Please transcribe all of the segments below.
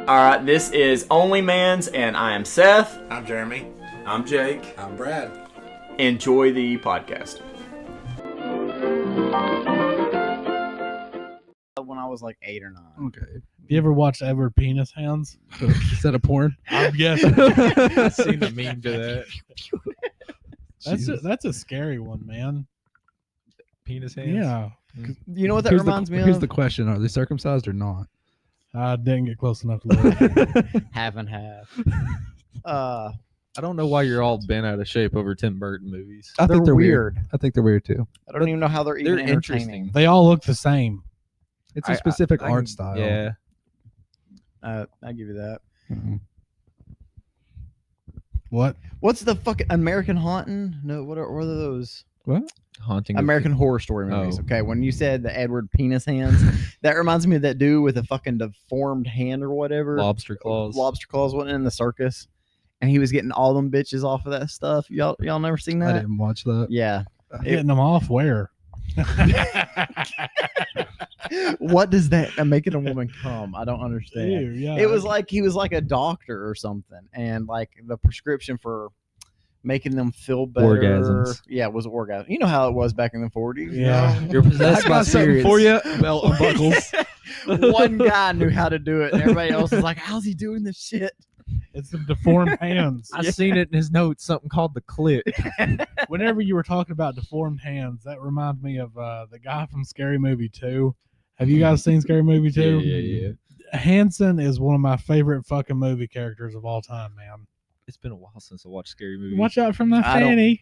Alright, this is Only Mans, and I am Seth. I'm Jeremy. I'm Jake. I'm Brad. Enjoy the podcast. When I was like 8 or 9. Okay. You ever watched Edward Penis Hands? Is that a porn? I'm guessing. I've seen the meme to that. That's a scary one, man. Penis hands? Yeah. You know what that reminds me Here's of? the question. Are they circumcised or not? I didn't get close enough to look. Half and half. I don't know why you're all bent out of shape over Tim Burton movies. I think They're they're weird. weird. I think they're weird too. I don't even know how they're even They're entertaining. interesting. They all look the same. It's a specific art style. Yeah. I give you that. Mhm. What? What's the fucking American Haunting? No, what are those? What? Haunting of American Horror Story movies. Oh. Okay, when you said the Edward Penis Hands, that reminds me of that dude with a fucking deformed hand or whatever. Lobster claws. Lobster claws wasn't in the circus, and he was getting all them bitches off of that stuff. Y'all never seen I that? didn't watch that. Yeah. Getting them off where? What does that making a woman come? I don't understand. Ew, yeah. It was like he was like a doctor or something, and like the prescription for making them feel better. Orgasms. Yeah, it was orgasm. You know how it was back in the 40s. Yeah. You're possessed I by got something spirits. for you. Belt buckles. One guy knew how to do it, and everybody else was like, "How's he doing this shit?" It's some deformed hands. I seen it in his notes, something called the clit. Whenever you were talking about deformed hands, that reminds me of the guy from Scary Movie 2. Have you guys seen Scary Movie 2? Yeah. Hanson is one of my favorite fucking movie characters of all time, man. It's been a while since I watched Scary Movie. Watch out for my I don't- fanny.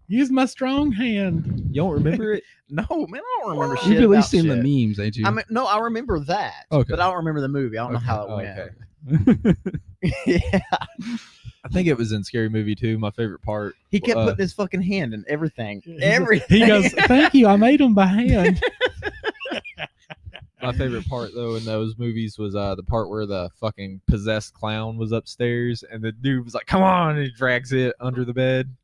Use my strong hand. You don't remember it? No, man, I don't remember shit. You've at least about seen shit. the memes, ain't you? I mean, no, I remember that, Okay. but I don't remember the movie. I don't know how it Oh, went. okay. Yeah, I think it was in Scary Movie 2. My favorite part. he kept Uh, putting his fucking hand in everything. He Everything. goes, thank you. I made them by hand. My favorite part though in those movies was the part where the fucking possessed clown was upstairs and the dude was like, "Come on!" and he drags it under the bed.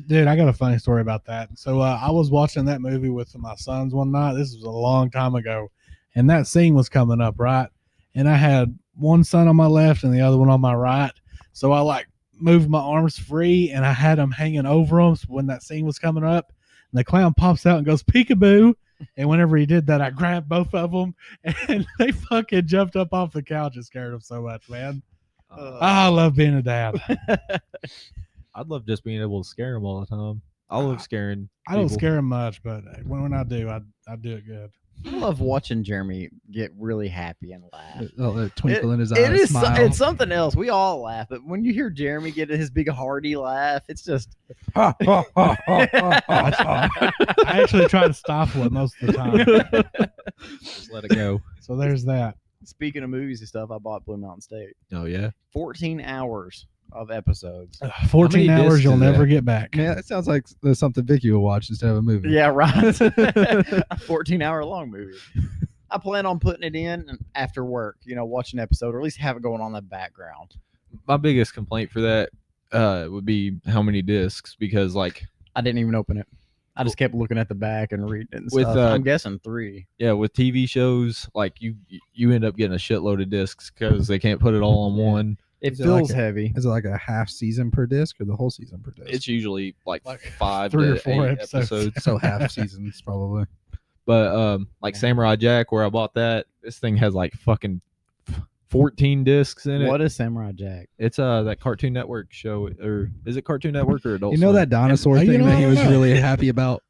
Dude, I got a funny story about that. So I was watching that movie with my sons one night. This was a long time ago. And that scene was coming up, right? And I had one son on my left and the other one on my right. So I like moved my arms free and I had them hanging over them when that scene was coming up. And the clown pops out and goes, peekaboo. And whenever he did that, I grabbed both of them and they fucking jumped up off the couch and scared them so much, man. I love being a dad. I'd love just being able to scare him all the time. I love scaring. I don't people. scare them much, but when I do, I do it good. I love watching Jeremy get really happy and laugh. That twinkle in his eye. It is smile. it's something else. We all laugh, but when you hear Jeremy get his big hearty laugh, it's just Ha, ha, ha, ha, ha, ha. I actually try to stifle it most of the time. Just let it go. So there's that. speaking of movies and stuff. I bought Blue Mountain State. Oh yeah. 14 hours of episodes. 14 many hours discs you'll is never that? get back. Man, it sounds like there's something Vicky will watch instead of a movie. Yeah, right. A 14-hour long movie. I plan on putting it in after work, watch an episode or at least have it going on in the background. My biggest complaint for that would be how many discs, because like I didn't even open it. I just kept looking at the back and reading it and With, stuff. I'm guessing 3. yeah, with TV shows, like you end up getting a shitload of discs because they can't put it all on one. It Is it feels like heavy. Is it like a half season per disc or the whole season per disc? It's usually like 5 3 to or 4 8 episodes. episodes. so half seasons probably. But like Samurai Jack, where I bought that, this thing has like fucking 14 discs in it. What is Samurai Jack? It's that Cartoon Network show, or is it Cartoon Network or Adult You know Swim? that dinosaur You thing know, that I he don't was know. really happy about?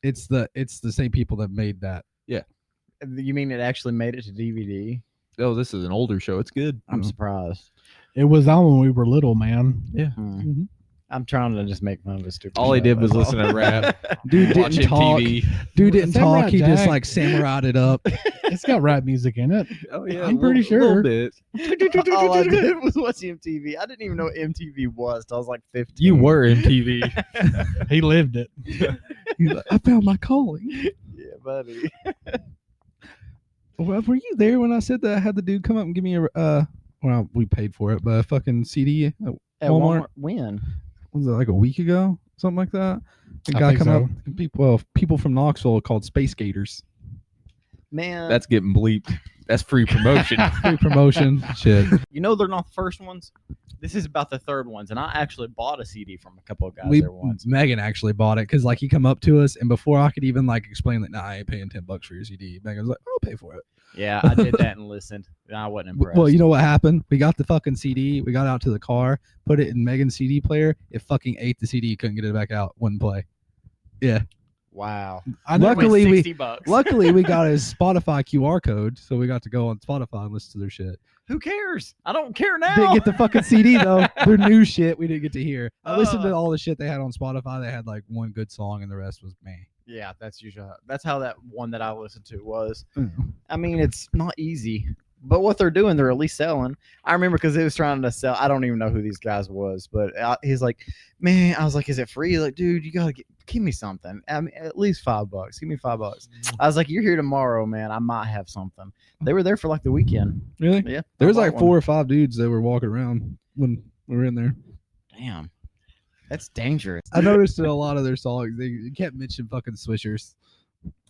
It's the same people that made that. You mean it actually made it to DVD? Oh, this is an older show. It's good. I'm Mhm. surprised. It was on when we were little, man. Hmm. I'm trying to just make fun of his stupid. All he show, did was that's all. listen to rap, Dude watch didn't talk. MTV. Dude didn't Samurai talk. He just Jack. like samurai'd it up. It's got rap music in it. Oh yeah, I'm pretty a little sure. bit. All I did was watch MTV. I didn't even know what MTV was till I was like 15. You were MTV. He lived it. He's like, I found my calling. Yeah, buddy. Well, were you there when I said that I had the dude come up and give me a well, we paid for it, but a fucking CD at At Walmart? When? Was it like a week ago? Something like that? A I guy think come so. up, people from Knoxville called Space Gators. Man, That's getting bleeped. That's free promotion. Free promotion. Shit. You know they're not the first ones. This is about the third ones, and I actually bought a CD from a couple of guys there once. Megan actually bought it because like he come up to us, and before I could even like explain that, nah, I ain't paying $10 for your CD. Megan was like, I'll pay for it. Yeah, I did that and listened. And I wasn't impressed. Well, you know what happened? We got the fucking CD. We got out to the car, put it in Megan's CD player. It fucking ate the CD. Couldn't get it back out. Wouldn't play. Yeah. Wow. Luckily, we $60. luckily we got his Spotify QR code, so we got to go on Spotify and listen to their shit. Who cares? I don't care now. Didn't get the fucking CD though. Their new shit we didn't get to hear. I listened to all the shit they had on Spotify. They had like one good song, and the rest was meh. Yeah, that's how that one that I listened to was. Mm. I mean, it's not easy, but what they're doing, they're at least selling. I remember because he was trying to sell. I don't even know who these guys was, but he's like, man, I was like, is it free? He's like, dude, you gotta give me something. I mean, at least $5. Give me $5. I was like, you're here tomorrow, man. I might have something. They were there for like the weekend. Really? Yeah. There was I like bought 4 one. or 5 dudes that were walking around when we were in there. Damn, that's dangerous. I noticed in a lot of their songs they kept mentioning fucking swishers.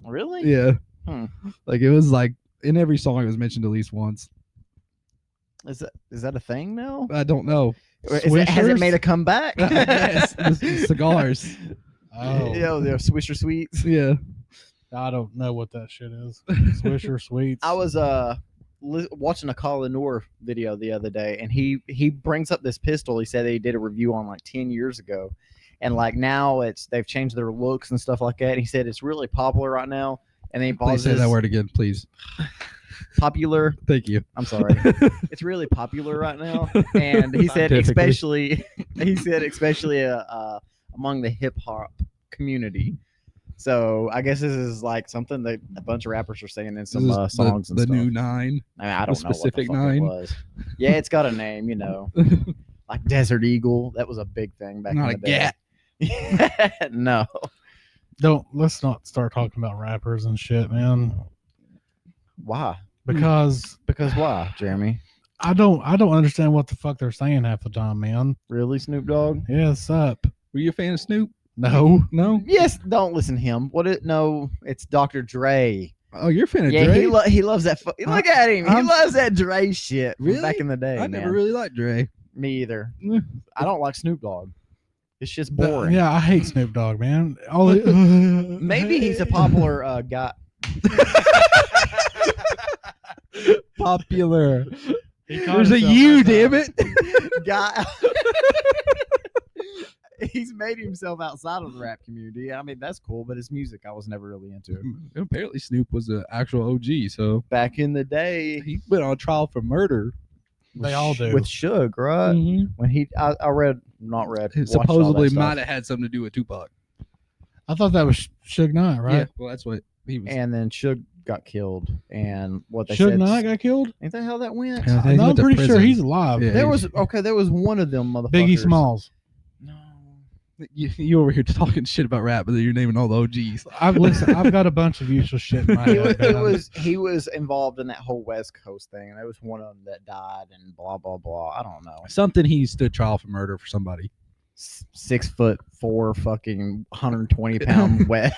Really? Yeah. Hmm. Like it was like in every song it was mentioned at least once. Is that a thing now? I don't know. Has it Swishers? made a comeback? Yes, the cigars. Oh, Yeah, the Swisher Sweets. Yeah. I don't know what that shit is. Swisher Sweets. I was watching a Colin Noor video the other day, and he brings up this pistol. He said that he did a review on like 10 years ago, and like now they've changed their looks and stuff like that. And he said it's really popular right now, and then he Please say that word again, please. popular. Thank you. I'm sorry. It's really popular right now, and he said especially among the hip hop community. So I guess this is like something that a bunch of rappers are saying in some This is songs and the stuff. new 9. I mean, I don't know what the specific fuck it 9. was. Yeah, it's got a name, you know, like Desert Eagle. That was a big thing back Not in a the day. gat. No. Let's not start talking about rappers and shit, man. Why? Because Because why, Jeremy? I don't understand what the fuck they're saying half the time, man. Really, Snoop Dogg? Yeah, what's up? Were you a fan of Snoop? No. No? Yes. Don't listen to him. No, it's Dr. Dre. Oh, you're a fan of Yeah, Dre? he loves that. Look at him. He I'm- loves that Dre shit from Really? back in the day. I man. never really liked Dre. Me either. Yeah. I don't like Snoop Dogg. It's just boring. Yeah, I hate Snoop Dogg, man. Maybe he's a popular guy. Popular. He called There's a himself you, that. damn it. Guy. He's made himself outside of the rap community. I mean, that's cool, but his music I was never really into. Apparently Snoop was an actual OG, so Back in the day, he went on trial for murder. They all do. with Suge, right? When I read, not read, It watched all that supposedly stuff. might have had something to do with Tupac. I thought that was Suge Knight, right? Yeah, well, that's what he was. And then Suge got killed, and what they Suge said. Knight got killed? Ain't that how that went? Yeah, I think he No, I'm went to pretty sure prison. he's alive. Yeah. There was one of them motherfuckers. Biggie Smalls. No. You over here talking shit about rap, but then you're naming all the OGs. I've got a bunch of useless shit in my head. He was involved in that whole West Coast thing, and there was one of them that died, and blah blah blah. I don't know. Something he stood trial for murder for somebody. 6'4", fucking 120-pound wet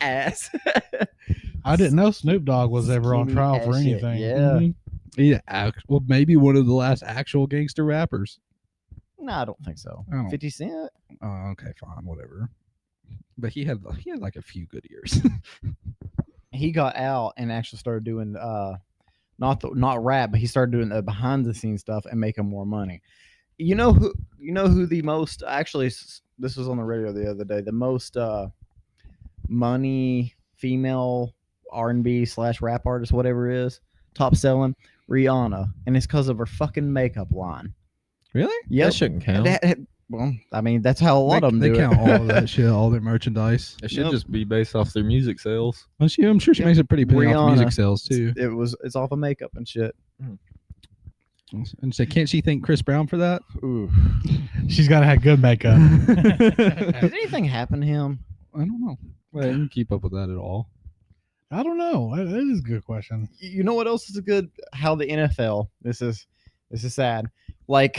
ass. I didn't know Snoop Dogg was ever on Skinny trial ass for shit, anything. Yeah. Yeah, well, maybe one of the last actual gangster rappers. No, I don't think so. Oh. 50 Cent. Oh, okay, fine, whatever. But he had like a few good years. He got out and actually started doing not rap, but he started doing the behind the scenes stuff and making more money. You know who the most actually, this was on the radio the other day, the most money female R&B / rap artist, whatever it is, top selling, Rihanna, and it's because of her fucking makeup line. Really? Yep. That shouldn't count. Well, I mean, that's how a lot of them They do count it. all of that shit, all their merchandise. It should Yep. just be based off their music sales. Well, I'm sure she makes a pretty penny off Rihanna. music sales too. It's off of makeup and shit. And say, can't she thank Chris Brown for that? Ooh. She's got to have good makeup. Did anything happen to him? I don't know. I didn't keep up with that at all. I don't know. That is a good question. You know what else is a good? How the NFL. This is sad. Like,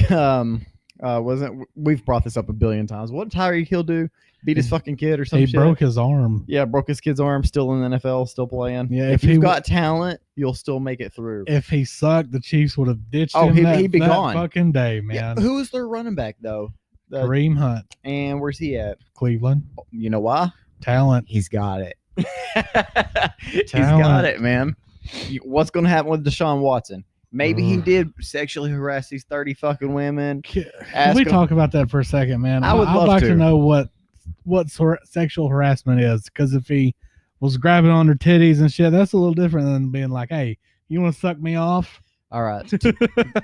we've brought this up a billion times. What did Tyreek Hill do? beat his fucking kid or He something. broke his arm. Yeah, broke his kid's arm. Still in the NFL, still playing. Yeah, if if he you've w- got talent, you'll still make it through. If he sucked, the Chiefs would have ditched Oh, him. he'd be that gone. fucking day, Yeah, man. who is their running back though? Kareem Hunt, And where's he at? Cleveland, You know why? talent. He's got it. He's got it, man. What's going to happen with Deshaun Watson? Maybe he Ugh. did sexually harass these 30 fucking women. Can Ask we him- talk about that for a second, man? I would I'd love like to. to know what sort of sexual harassment is, because if he was grabbing on her titties and shit, that's a little different than being like, "Hey, you want to suck me off?" All right.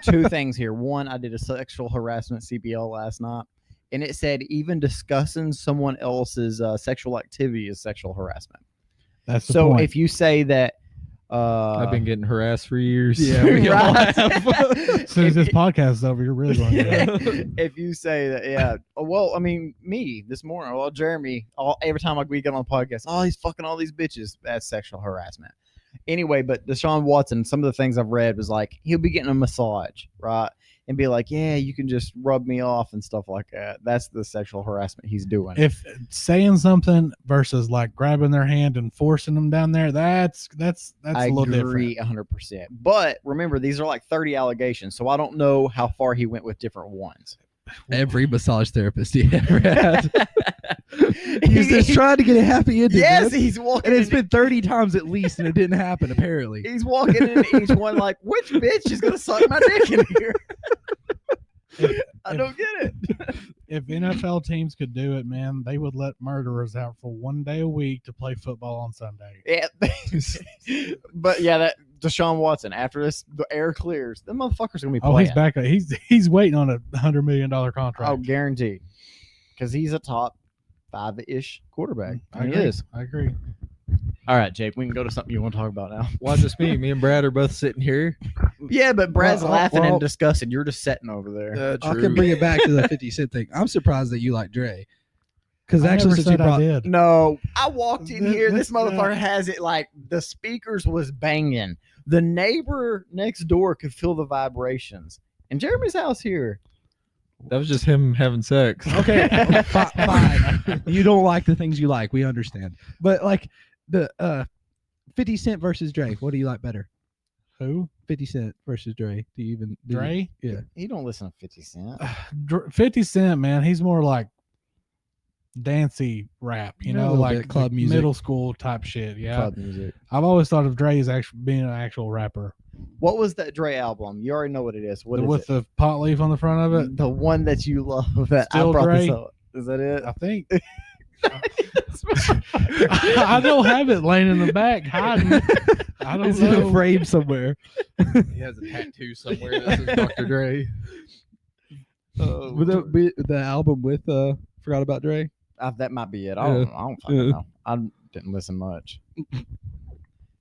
Two things here. One, I did a sexual harassment CPL last night, and it said even discussing someone else's sexual activity is sexual harassment. That's the So point. if you say that, I've been getting harassed for years. Yeah, we all Right. have. As soon as this podcast is over, you're really going to get it. if you say that, yeah. Well, I mean, me this morning, well, Jeremy, every time we get on the podcast, oh, he's fucking all these bitches. That's sexual harassment. Anyway, but Deshaun Watson, some of the things I've read was like he'll be getting a massage, right? And be like, yeah, you can just rub me off and stuff like that. That's the sexual harassment he's doing. If saying something versus like grabbing their hand and forcing them down there, that's I a little agree different. 100%. But remember, these are like 30 allegations, so I don't know how far he went with different ones. Every massage therapist he ever had. He's just trying to get a happy ending. Yes, man. he's walking. And it's into- been 30 times at least, and it didn't happen, apparently. He's walking into each one like, which bitch is gonna suck my dick in here? I don't get it. If NFL teams could do it, man, they would let murderers out for 1 day a week to play football on Sunday. Yeah, but yeah, that Deshaun Watson. After this, the air clears. The motherfucker's gonna be Oh, playing. he's back. He's waiting on a $100 million contract. Oh, guaranteed. Because he's a top 5-ish quarterback. I He agree. is. I agree. All right, Jake. We can go to something you want to talk about now. Why just me? Me and Brad are both sitting here. Yeah, but Brad's Well, laughing well- and disgusting. You're just sitting over there. I can bring it back to the 50 Cent thing. I'm surprised that you like Dre. Because I actually, never since you said I brought, did. No, I walked in This- here. This this- motherfucker has it like the speakers was banging. The neighbor next door could feel the vibrations. And Jeremy's house here. That was just him having sex. okay, fine. You don't like the things you like. We understand. But like the 50 Cent versus Dre, what do you like better? Who? 50 Cent versus Dre. Do you even Dre? Yeah. He don't listen to 50 Cent. 50 Cent, man, he's more like dancey rap, you Yeah, a know, little like bit club the music. middle school type shit. Yeah. Club music. I've always thought of Dre as actually being an actual rapper. What was that Dre album? You already know what it is. What is With it? the pot leaf on the front of it. The one that you love. That Still I brought this Dre? up. Is that it? I think. I don't have it laying in the back hiding. I don't It's in a know. frame somewhere. He has a tattoo somewhere that says Dr. Dre. With the album with Forgot About Dre. That might be it. Yeah. I don't fucking Yeah. know. I didn't listen much.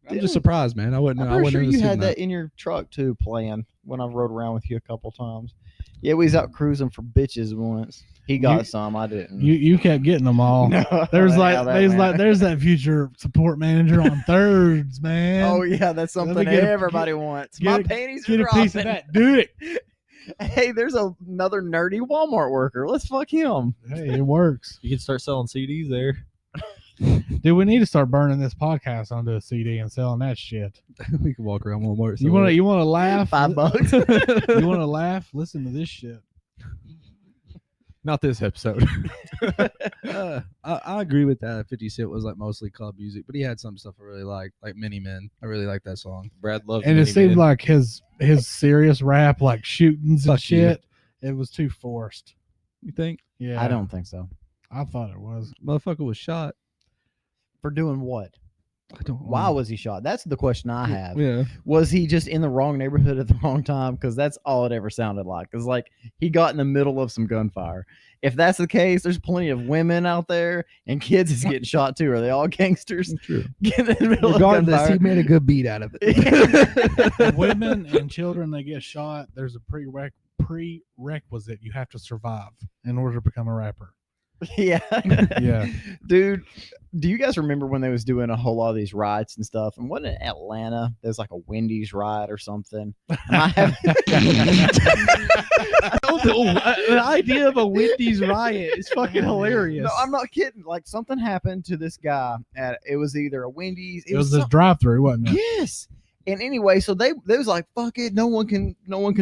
I'm just surprised, man. I wouldn't. I'm I pretty wouldn't sure have you assumed had that in your truck too, playing when I rode around with you a couple times. Yeah, we was out cruising for bitches once. He got You- some, I didn't. You kept getting them all. No, There's how like that there's went. like there's that future support manager on thirds, man. Oh yeah, that's Let me something get a- everybody wants. My get a- panties Get are a piece of dropping. that. Do it. Hey, there's another nerdy Walmart worker. Let's fuck him. Hey, it works. You can start selling CDs there. Dude, we need to start burning this podcast onto a CD and selling that shit. we can walk around Walmart. You want to laugh? $5. You want to laugh? Listen to this shit. Not this episode. I agree with that. 50 Cent was like mostly club music, but he had some stuff I really liked, like Mini Men. I really like that song. Brad loves And it Mini seemed Men. like his serious rap, like shootings and Fuck you. shit, it was too forced. You think? Yeah, I don't think so. I thought it was. Motherfucker was shot. For doing what? I don't. Why was he shot? That's the question I have. Yeah. Was he just in the wrong neighborhood at the wrong time? Because that's all it ever sounded like. Because like he got in the middle of some gunfire. If that's the case, there's plenty of women out there and kids is getting shot too. Are they all gangsters? True. Getting in the middle Regardless, of he gunfire. made a good beat out of it. Women and children that get shot, there's a prerequisite. You have to survive in order to become a rapper. Yeah. Yeah. Dude, do you guys remember when they was doing a whole lot of these rides and stuff? And wasn't it Atlanta? There's like a Wendy's ride or something. Am I having- The idea of a Wendy's riot is fucking hilarious. No, I'm not kidding. Like something happened to this guy at it was either a Wendy's. It was this drive-through, wasn't it? Yes. And anyway, so they was like, fuck it, no one can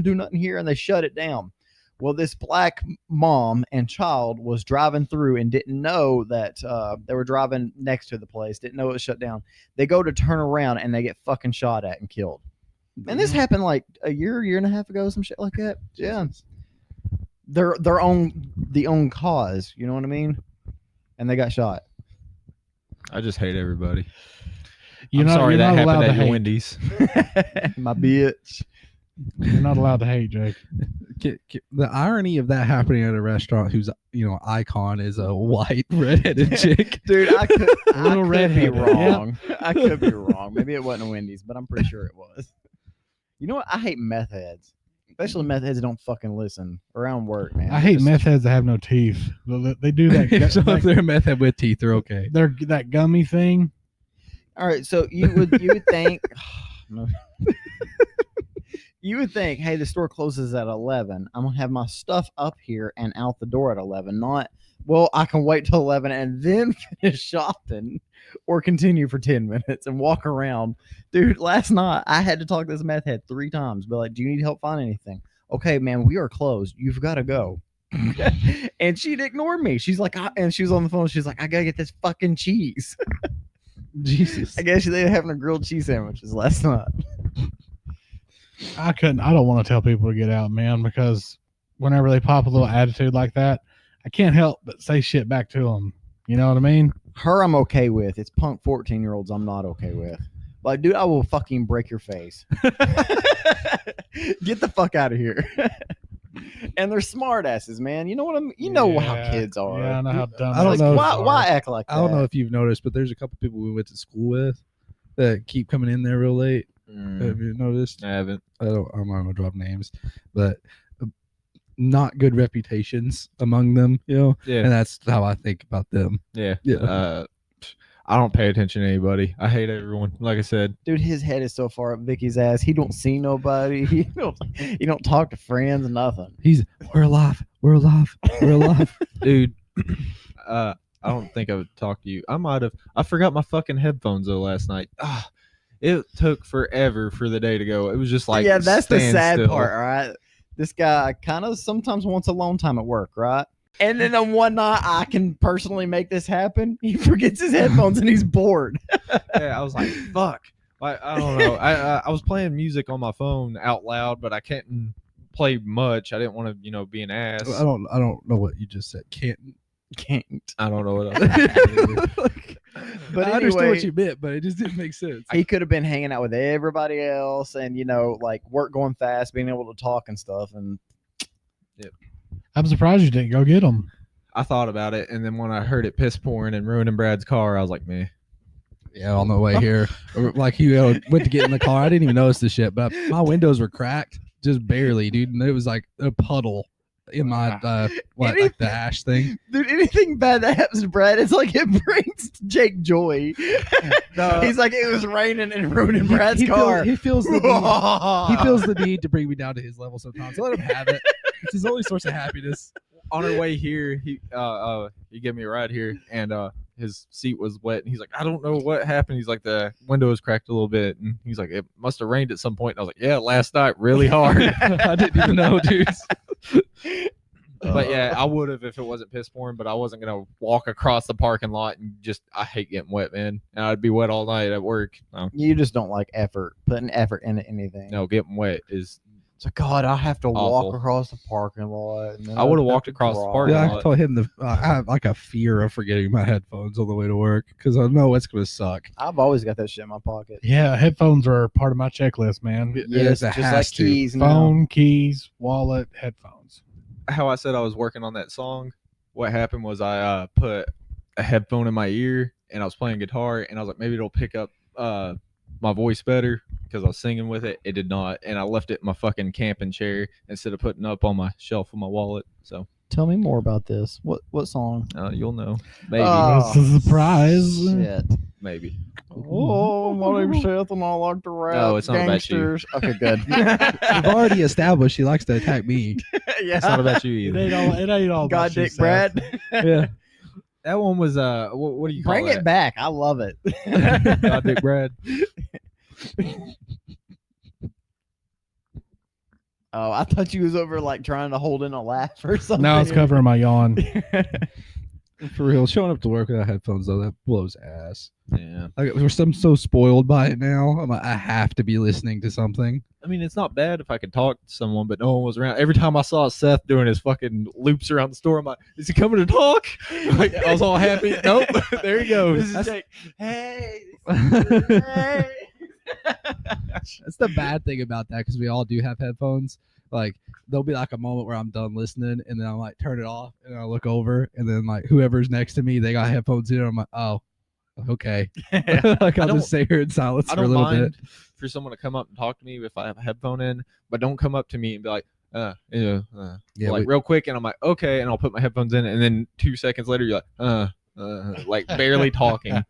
do nothing here, and they shut it down. Well, this black mom and child was driving through and didn't know that they were driving next to the place, didn't know it was shut down. They go to turn around and they get fucking shot at and killed. And this happened like a year and a half ago, some shit like that. Yeah. Their own cause, you know what I mean? And they got shot. I just hate everybody. You're I'm sorry that not allowed happened to at your hate. Wendy's. My bitch. You're not allowed to hate, Jake. The irony of that happening at a restaurant whose icon is a white redheaded chick. Dude, I could Little be redhead. wrong. I could be wrong. Maybe it wasn't a Wendy's, but I'm pretty sure it was. You know what? I hate meth heads. Especially meth heads that don't fucking listen around work, man. I hate meth heads that have no teeth. They do that. So if they're a meth head with teeth, they're okay. They're that gummy thing. All right, so you would think no. You would think, hey, the store closes at 11. I'm gonna have my stuff up here and out the door at 11. Not, well, I can wait till 11 and then finish shopping, or continue for 10 minutes and walk around. Dude, last night I had to talk to this meth head 3 times. Be like, do you need help finding anything? Okay, man, we are closed. You've got to go. And she'd ignore me. She's like, and she was on the phone. She's like, I gotta get this fucking cheese. Jesus. I guess they were having a grilled cheese sandwiches last night. I don't want to tell people to get out, man, because whenever they pop a little attitude like that, I can't help but say shit back to them. You know what I mean? Her, I'm okay with. It's punk 14-year-olds I'm not okay with. Like, dude, I will fucking break your face. Get the fuck out of here. And they're smart asses, man. You know what I mean? You know how kids are. Yeah, I know how dumb. I don't those know. kids are. Why act like that? I don't know if you've noticed, but there's a couple people we went to school with that keep coming in there real late. Have you noticed? I haven't. I'm not gonna drop names, but not good reputations among them, and Yeah. that's how I think about them. Yeah. Yeah. I don't pay attention to anybody. I hate everyone. Like I said. Dude, his head is so far up Vicky's ass. He don't see nobody. He don't talk to friends, nothing. We're alive, we're alive, we're alive. Dude, I don't think I would talk to you. I forgot my fucking headphones though last night. It took forever for the day to go. It was just like, yeah, that's the sad standstill. part, all right? This guy kind of sometimes wants alone time at work, right? And then on one night, I can personally make this happen. He forgets his headphones and he's bored. Yeah, I was like, fuck. I don't know. I was playing music on my phone out loud, but I can't play much. I didn't want to, be an ass. I don't know what you just said. Can't. I don't know what else. But I understood anyway, what you meant, but it just didn't make sense. he could have been hanging out with everybody else and, like work going fast, being able to talk and stuff. And I'm surprised you didn't go get them. I thought about it, and then when I heard it piss pouring and ruining Brad's car, I was like, man. Yeah, on the way here, like he went to get in the car. I didn't even notice the shit, but my windows were cracked, just barely, dude. And it was like a puddle in my like the ash thing. dude, anything bad that happens to Brad, it's like it brings Jake joy. He's like, it was raining and ruining Brad's car. He feels the need to bring me down to his level sometimes. So let him have it. It's his only source of happiness. On our way here, he gave me a ride here, and his seat was wet, and he's like, I don't know what happened. He's like, the window was cracked a little bit, and he's like, it must have rained at some point. And I was like, yeah, last night really hard. I didn't even know, dude. But yeah, I would have if it wasn't piss pouring, but I wasn't gonna walk across the parking lot and I hate getting wet, man. And I'd be wet all night at work. No, You just don't like putting effort into anything. no, getting wet is. It's like, God, I have to walk Awful. across the parking lot. And then I would've I'd have walked to across the drive. parking Yeah, lot. I told him I have like a fear of forgetting my headphones on the way to work because I know it's gonna suck. I've always got that shit in my pocket. Yeah, headphones are part of my checklist, man. Yes, it just has like to. keys now. Phone, keys, wallet, headphones. How I said I was working on that song, what happened was I put a headphone in my ear and I was playing guitar, and I was like, maybe it'll pick up my voice better because I was singing with it. It did not, and I left it in my fucking camping chair instead of putting it up on my shelf of my wallet. So Tell me more about this. What song? You'll know. Maybe. Oh, It's a surprise. Shit. Maybe. Oh, my name's Seth, and I like to rap. No, it's not about you. gangsters. Okay, good. We've already established he likes to attack me. Yeah. It's not about you It either. ain't all about God, you, Dick, Seth. Brad. Yeah. That one was what do you call Bring that? it back. I love it. God, Dick Brad. Oh, I thought you was over like trying to hold in a laugh or something. Now it's covering my yawn. For real, showing up to work without headphones though, that blows ass. Yeah. Like, I'm so spoiled by it now. I'm like, I have to be listening to something. I mean, it's not bad if I could talk to someone, but no one was around. Every time I saw Seth doing his fucking loops around the store, I'm like, is he coming to talk? Like, I was all happy. Nope. There he goes. This is Jake. Hey. Hey. That's the bad thing about that because we all do have headphones. Like there'll be like a moment where I'm done listening and then I'm like turn it off and I look over and then like whoever's next to me they got headphones in. I'm like, oh, okay. Like I'll just stay here in silence I for a don't little mind bit. for someone to come up and talk to me if I have a headphone in, but don't come up to me and be like, yeah, like real quick, and I'm like, okay, and I'll put my headphones in, and then 2 seconds later you're like barely talking.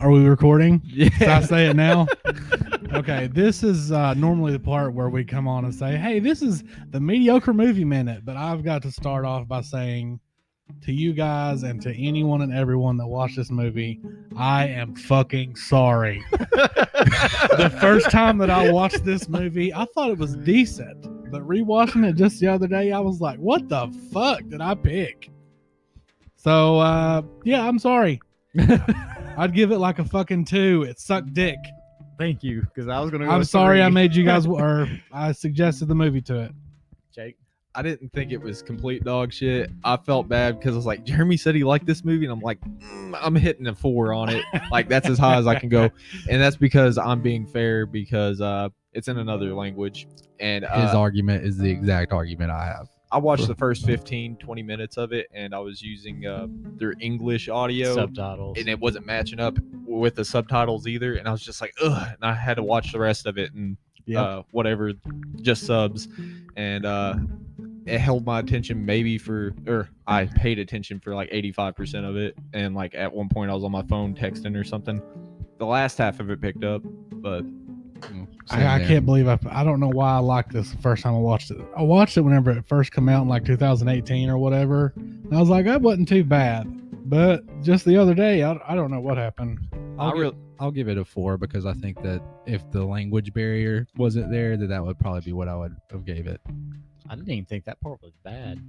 Are we recording? Should I Yeah. say it now? Okay, this is normally the part where we come on and say, hey, this is the Mediocre Movie Minute, but I've got to start off by saying to you guys and to anyone and everyone that watched this movie, I am fucking sorry. The first time that I watched this movie, I thought it was decent, but rewatching it just the other day, I was like, what the fuck did I pick? So, yeah, I'm sorry. I'd give it like a fucking 2. It sucked dick. Thank you, because I was gonna. I'm sorry I made you guys, or I suggested the movie to it. Jake. I didn't think it was complete dog shit. I felt bad because I was like, Jeremy said he liked this movie, and I'm like, I'm hitting a 4 on it. Like that's as high as I can go, and that's because I'm being fair because it's in another language, and His argument is the exact argument I have. I watched the first 15, 20 minutes of it, and I was using their English audio, Subtitles. and it wasn't matching up with the subtitles either. And I was just like, ugh, and I had to watch the rest of it and whatever, just subs, and it held my attention I paid attention for like 85% of it, and like at one point I was on my phone texting or something. The last half of it picked up, but I can't believe I don't know why I liked this the first time I watched it. I watched it whenever it first came out in like 2018 or whatever. And I was like, that wasn't too bad. But just the other day, I don't know what happened. I'll give it a 4 because I think that if the language barrier wasn't there, that would probably be what I would have gave it. I didn't even think that part was bad.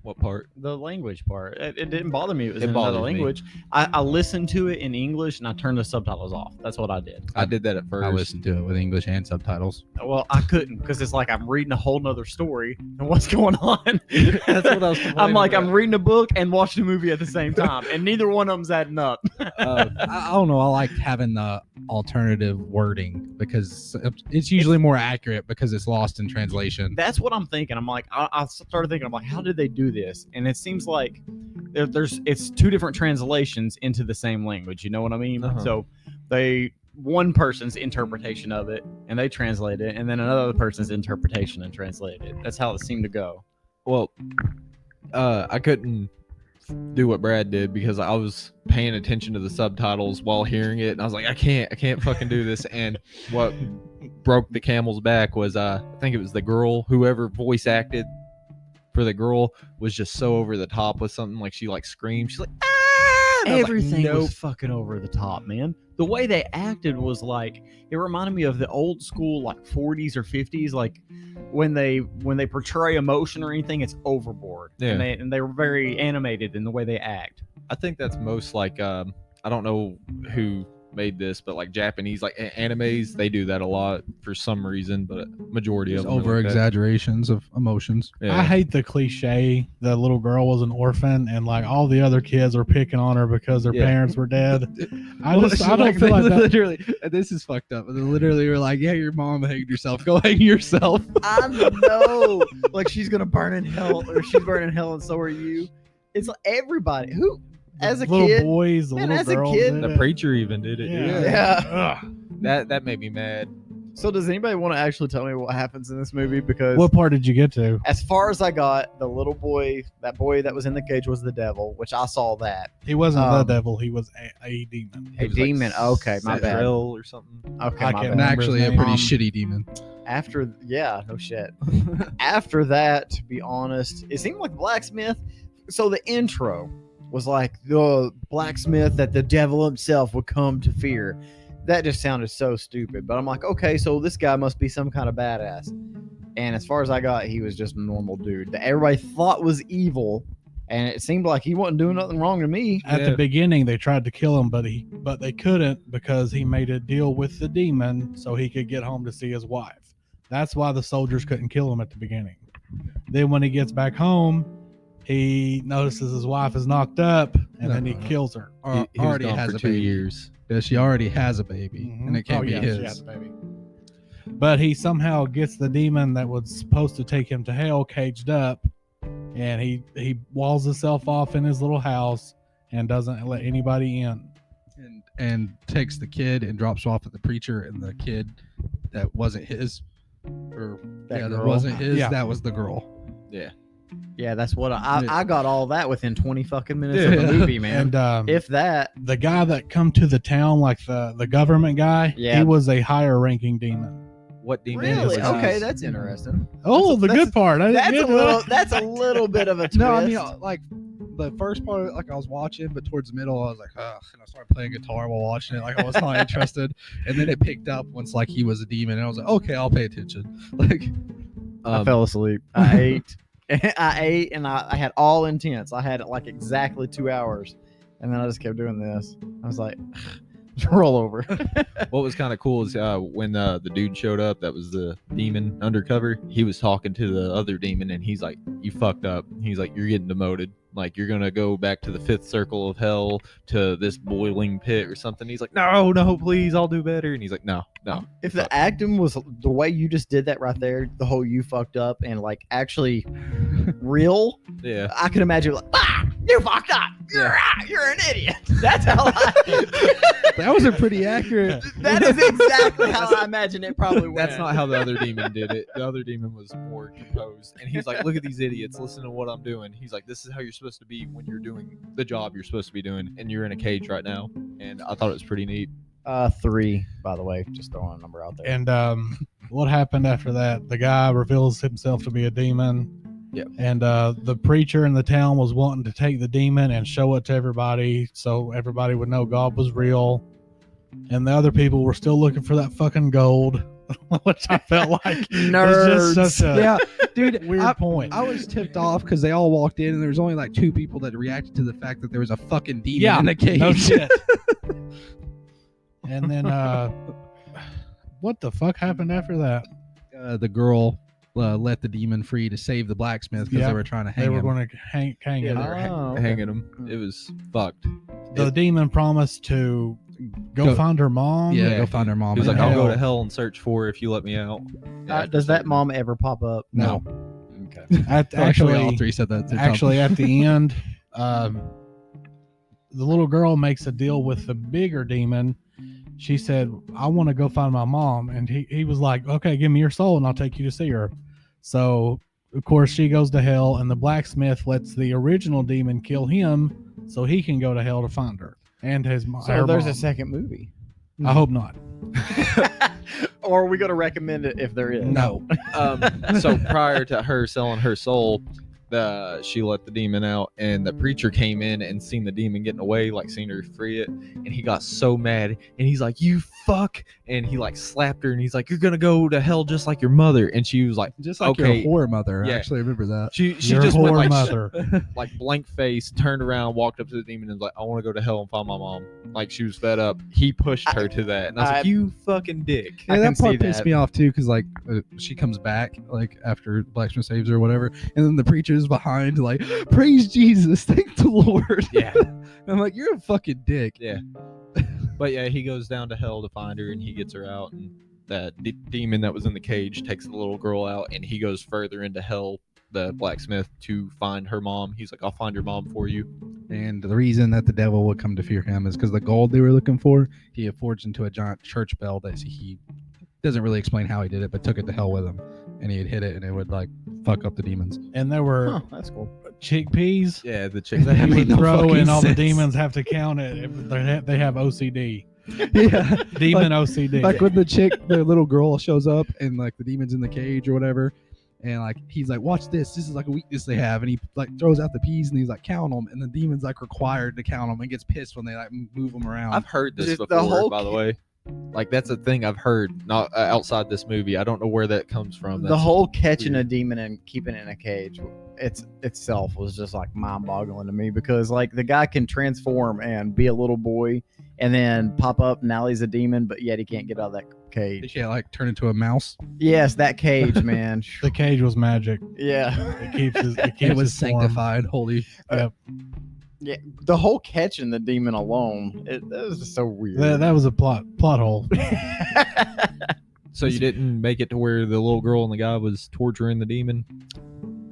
what part? The language part. It didn't bother me. It was It in another bothers me. language. I listened to it in English and I turned the subtitles off. That's what I did. I did that at first. I listened to it with English and subtitles. Well, I couldn't because it's like I'm reading a whole nother story and what's going on. That's what I was I'm complaining like, about. I'm reading a book and watching a movie at the same time, and neither one of them's adding up. I don't know. I liked having the alternative wording because it's usually more accurate because it's lost in translation. That's what I'm thinking. I'm like, I started thinking, I'm like, how did they do this? And it seems like it's two different translations into the same language. You know what I mean? Uh-huh. So one person's interpretation of it and they translate it, and then another person's interpretation and translate it. That's how it seemed to go. Well, I couldn't do what Brad did because I was paying attention to the subtitles while hearing it, and I was like, I can't fucking do this. And what broke the camel's back was I think it was the girl, whoever voice acted for the girl was just so over the top with something, like she like screamed. She's like, ah! And I was like, Everything nope. was fucking over the top, man. The way they acted was like, it reminded me of the old school like 40s or 50s, like when they portray emotion or anything, it's overboard. Yeah. And they were very animated in the way they act. I think that's most like I don't know who made this, but like Japanese like animes, they do that a lot for some reason, but majority of them are Over like that. exaggerations of emotions. Yeah. I hate the cliche the little girl was an orphan and like all the other kids were picking on her because their Yeah. parents were dead. I Well, don't like, feel like that. literally, this is fucked up. They literally were like, "Yeah, your mom hanged herself. Go hang yourself." I know, like she's gonna burn in hell, or she's burning in hell, and so are you. It's like everybody who, as a little kid, boys, the man, little as a girls. kid- did The it. preacher even did it. Yeah. dude. Yeah. Ugh. That made me mad. So does anybody want to actually tell me what happens in this movie? Because What part did you get to? as far as I got, the little boy, that boy that was in the cage was the devil, which I saw that. He wasn't Um, the devil. He was a demon. A demon. Okay, my bad. Citadel or something. Okay, I my can't bad. And actually, a name. pretty shitty demon. After, yeah, no shit. After that, to be honest, it seemed like Blacksmith. So the intro was like the blacksmith that the devil himself would come to fear. That just sounded so stupid. But I'm like, okay, so this guy must be some kind of badass. And as far as I got, he was just a normal dude that everybody thought was evil. And it seemed like he wasn't doing nothing wrong to me. At the beginning, they tried to kill him, but they couldn't because he made a deal with the demon so he could get home to see his wife. That's why the soldiers couldn't kill him at the beginning. Then when he gets back home, he notices his wife is knocked up, and then he kills her. He He was already gone has for a 2 baby. years. Yeah, she already has a baby, and it can't be She his. has a baby. But he somehow gets the demon that was supposed to take him to hell caged up, and he walls himself off in his little house and doesn't let anybody in. And takes the kid and drops off at the preacher, and the kid that wasn't his, or That that girl. wasn't his. Yeah. That was the girl. Yeah, that's what I got all that within 20 fucking minutes Yeah. of the movie, man. And If that, the guy that come to the town, like the government guy, Yeah. he was a higher ranking demon. What demon? really? is Okay, this? that's interesting. Oh, the that's- good part. I didn't That's get a to little. that. That's a little bit of a twist. No, I mean like the first part, like I was watching, but towards the middle, I was like, ugh, and I started playing guitar while watching it. Like I was not interested, and then it picked up once like he was a demon, and I was like, okay, I'll pay attention. Like, I fell asleep. I ate. I ate, and I had all intense. I had like exactly 2 hours, and then I just kept doing this. I was like, roll over. What was kind of cool is when the dude showed up, that was the demon undercover. He was talking to the other demon, and he's like, "You fucked up." He's like, "You're getting demoted. Like you're gonna go back to the 5th circle of hell, to this boiling pit or something." He's like, "No, no, please, I'll do better." And he's like, "No, no." If the acting was the way you just did that right there, the whole you fucked up and like actually real, Yeah. I could imagine like, you fucked up. You're an idiot. That's how that was a pretty accurate. that is exactly how I imagine it probably went. That's not how the other demon did it. The other demon was more composed, and he's like, "Look at these idiots! Listen to what I'm doing." He's like, "This is how you're supposed to be when you're doing the job you're supposed to be doing, and you're in a cage right now." And I thought it was pretty neat. 3, by the way, just throwing a number out there. And what happened after that? The guy reveals himself to be a demon. Yep. And the preacher in the town was wanting to take the demon and show it to everybody so everybody would know God was real. And the other people were still looking for that fucking gold, which I felt like was just such a Yeah, dude. weird point. I was tipped off because they all walked in, and there was only like 2 people that reacted to the fact that there was a fucking demon in the cage. no shit. And then what the fuck happened after that? The girl let the demon free to save the blacksmith because Yeah, they were trying to hang They were him. going to hang Yeah, him. they were Oh, okay. hanging him. It was fucked. The demon promised to go find her mom. Yeah, Yeah, go find her mom. He was in like, "I'll go hell. to hell and search for her if you let me out." Does that mom ever pop up? No. Okay. Actually, all 3 said that. Actually, at the end, the little girl makes a deal with the bigger demon. She said, "I want to go find my mom," and he was like, "Okay, give me your soul, and I'll take you to see her." So, of course, she goes to hell, and the blacksmith lets the original demon kill him, so he can go to hell to find her and his mom. So there's a second movie. I hope not. Or are we going to recommend it if there is? No. So prior to her selling her soul, she let the demon out, and the preacher came in and seen the demon getting away, like seen her free it, and he got so mad, and he's like, "You fuck!" And he like slapped her, and he's like, "You're gonna go to hell just like your mother." And she was like, Just like Okay. your whore mother. Yeah. I actually remember that. she Your just went whore like mother. like blank face, turned around, walked up to the demon, and was like, "I want to go to hell and find my mom." Like she was fed up. He pushed her to that, and I was like, "You fucking dick." I Yeah, can that part see pissed that. me off too, because like she comes back like after Blacksmith saves her or whatever, and then the preacher's behind like, "Praise Jesus, thank the Lord." Yeah. And I'm like, "You're a fucking dick." Yeah. But yeah, he goes down to hell to find her, and he gets her out, and that demon that was in the cage takes the little girl out, and he goes further into hell, the blacksmith, to find her mom. He's like, "I'll find your mom for you." And the reason that the devil would come to fear him is because the gold they were looking for, he had forged into a giant church bell that he doesn't really explain how he did it, but took it to hell with him, and he'd hit it, and it would like fuck up the demons. And there were Huh, that's cool. chickpeas Yeah, the chick. that he made would no throw, fucking and all the sense. demons have to count it. If they have OCD. Yeah, Demon OCD. like when the little girl shows up, and like the demon's in the cage or whatever, and like he's like, watch this. This is like a weakness they have, and he like throws out the peas, and he's like, count them, and the demon's like required to count them, and gets pissed when they like move them around. I've heard this Just the before, whole by the way. Like that's a thing I've heard, not outside this movie. I don't know where that comes from. The whole catching a demon and keeping it in a cage, itself was just like mind-boggling to me, because like the guy can transform and be a little boy and then pop up. Now he's a demon, but yet he can't get out of that They cage. can't like turn into a mouse. Yes, that cage, man. The cage was magic. Yeah. It keeps It was his form. sanctified, holy. Yep. Yeah, the whole catching the demon alone, that was just so weird. That was a plot hole. So you didn't make it to where the little girl and the guy was torturing the demon?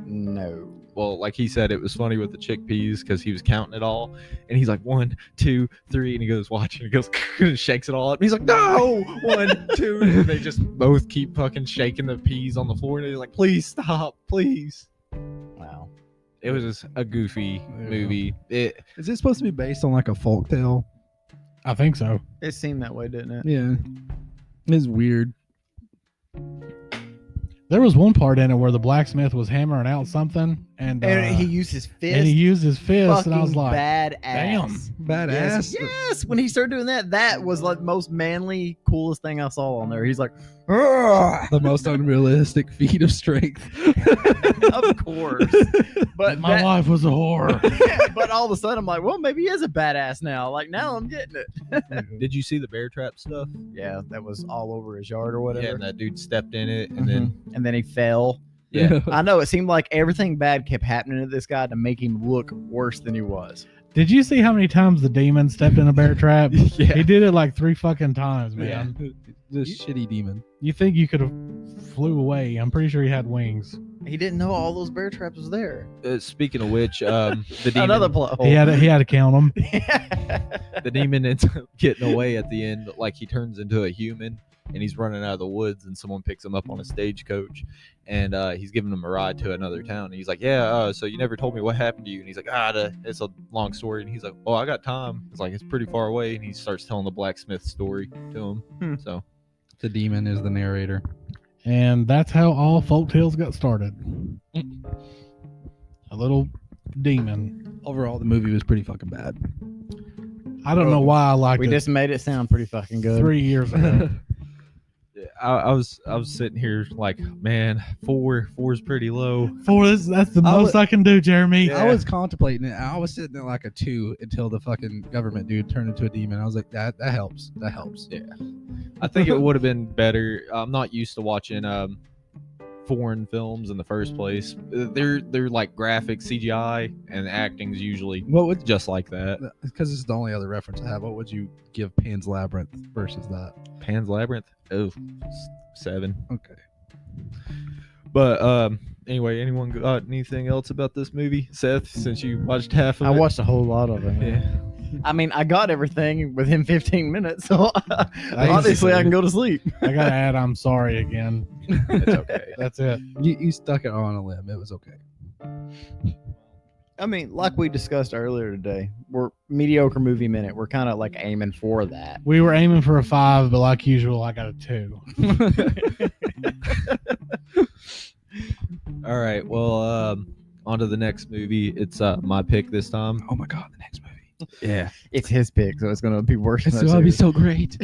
No. Well, like he said, it was funny with the chickpeas because he was counting it all, and he's like 1, 2, 3, and he goes watching, he goes and shakes it all up. And he's like, no, 1, 2, and they just both keep fucking shaking the peas on the floor, and he's like, please stop, please. Wow. It was just a goofy movie. Is it supposed to be based on like a folk tale? I think so. It seemed that way, didn't it? Yeah, it's weird. There was one part in it where the blacksmith was hammering out something, and he used his fist. and he used his fist, and I was Fucking like, badass. damn. Badass. Yes, when he started doing that, that was like the most manly, coolest thing I saw on there. He's like, "Ugh." The most unrealistic feat of strength. Of course. But my wife was a whore. but all of a sudden, I'm like, well, maybe he is a badass now. Like now, I'm getting it. Did you see the bear trap stuff? Yeah, that was all over his yard or Yeah, whatever. and that dude stepped in it, and then And then he fell. yeah, I know it seemed like everything bad kept happening to this guy to make him look worse than he was. Did you see how many times the demon stepped in a bear trap? Yeah. He did it like 3 fucking times, man. This shitty demon. You think you could have flew away? I'm pretty sure he had wings. He didn't know all those bear traps was there. Speaking of which, the demon, Another plot hole. He had to count them. the demon ends up getting away at the end. Like he turns into a human, and he's running out of the woods, and someone picks him up on a stagecoach, and he's giving him a ride to another town. And he's like, yeah, so you never told me what happened to you. And he's like, it's a long story. And he's like, oh, I got time. It's like, it's pretty far away. And he starts telling the blacksmith story to him. So The demon is the narrator. And that's how all folk tales got started. A little demon. Overall, the movie was pretty fucking bad. I don't know why I liked We it just made it sound pretty fucking good. 3 years ago. I was sitting here like, man, four is pretty low. 4, that's the most I can do, Jeremy. Yeah. I was contemplating it. I was sitting at like a 2 until the fucking government dude turned into a demon. I was like, that helps. That helps. Yeah, I think it would have been better. I'm not used to watching foreign films in the first place. They're like graphic CGI, and the acting's usually What would just like that. because it's the only other reference I have. What would you give Pan's Labyrinth versus that? Pan's Labyrinth, 7. Okay. But anyway, anyone got anything else about this movie, Seth? Since you watched half of I it, watched a whole lot of it. Man. Yeah. I mean, I got everything within 15 minutes, so obviously I can go to sleep. I gotta add, I'm sorry again. It's okay. That's it. You stuck it on a limb. It was okay. I mean, like we discussed earlier today, we're mediocre movie minute. We're kind of like aiming for that. We were aiming for a 5, but like usual, I got a 2. All right. Well, on to the next movie. It's my pick this time. Oh my god, the next movie. Yeah. It's his pick, so it's gonna be worse. It's than gonna be ours. so great.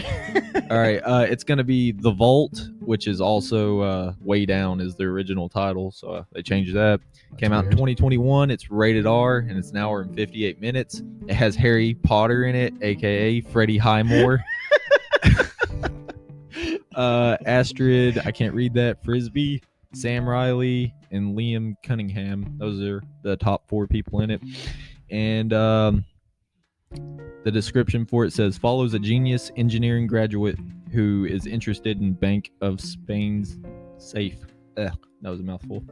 All right. It's gonna be The Vault, which is also Way Down is the original title, so they changed that. Came out in 2021. It's rated R, and it's an hour and 58 minutes. It has Harry Potter in it, aka Freddie Highmore. Astrid, I can't read that. Frisbee, Sam Riley, and Liam Cunningham. Those are the top 4 people in it. And the description for it says, follows a genius engineering graduate who is interested in Bank of Spain's safe. That was a mouthful.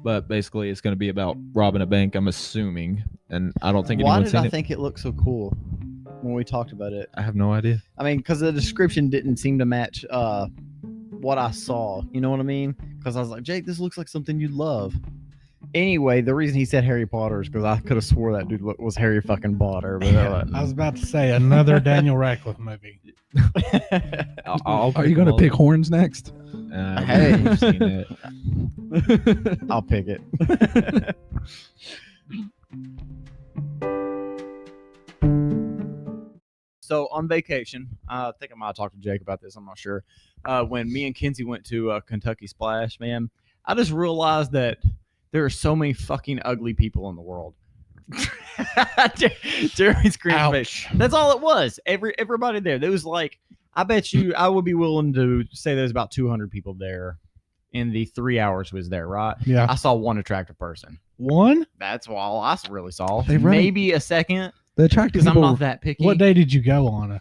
But basically, it's going to be about robbing a bank, I'm assuming. And I don't think Why anyone's did seen I it. think it looked so cool when we talked about it? I have no idea. I mean, because the description didn't seem to match what I saw. You know what I mean? Because I was like, Jake, this looks like something you'd love. Anyway, the reason he said Harry Potter is because I could have swore that dude was Harry fucking Potter. But I was about to say another Daniel Radcliffe movie. Are you going to pick horns next? Hey. I've seen it. I'll pick it. So on vacation, I think I might have talked to Jake about this. I'm not sure. When me and Kinsey went to Kentucky Splash, man, I just realized that there are so many fucking ugly people in the world. Jeremy's screaming face. That's all it was. Everybody there. There was like, I bet you, I would be willing to say there's about 200 people there in the 3 hours was there, right? Yeah. I saw one attractive person. One? That's all I really saw. They run- Maybe a second. The attractive Because I'm people. not that picky. What day did you go on it?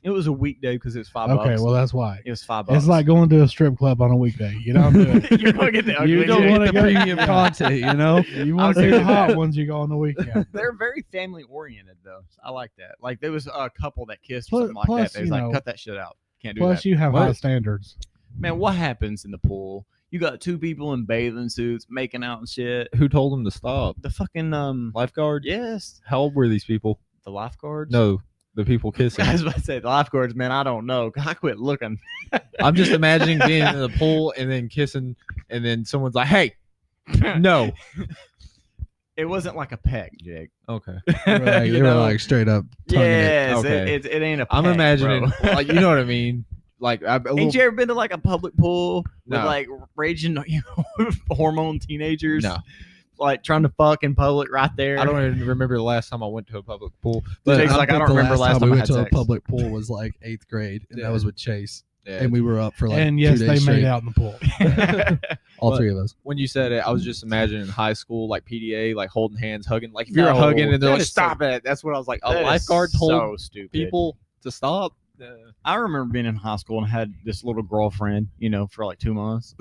It was a weekday because it was $5. Okay, well that's why. It was $5. It's like going to a strip club on a weekday. You don't do it. You're gonna get the ugly. You don't chick. want to the go premium content, you know? You want to see the hot ones, you go on the weekend. They're very family oriented though. I like that. Like there was a couple that kissed Plus- or something like plus, that. They was you like, know, cut that shit out. Can't do Plus, that. you have What? high standards. Man, what happens in the pool? You got two people in bathing suits making out and shit. Who told them to stop? The fucking Lifeguard? yes, How old were these people? the lifeguards. No, the people kissing. I was about to say the lifeguards. Man, I don't know. I quit looking. I'm just imagining being in the pool and then kissing, and then someone's like, "Hey, no." It wasn't like a peck, Jake. Okay. They were like straight up tonguing it. Yes, Okay. it ain't a peck. I'm imagining, bro. like, you know what I mean? Like, Ain't you ever been to like a public pool with No. like raging, hormone teenagers? No. Like trying to fuck in public right there. I don't even remember the last time I went to a public pool. But But Jake's like, I think don't the remember last time we I went had to sex. a public pool was like 8th grade, and Yeah. that was with Chase, yeah. and we were up for like And 2 yes, days they straight. made out in the pool. All But- 3 of us. When you said it, I was just imagining high school, like PDA, like holding hands, hugging. Like if you're No, hugging and they're that like, is so- "Stop it!" That's what I was like. A That is lifeguard told so stupid. people to stop. I remember being in high school and had this little girlfriend, for like 2 months,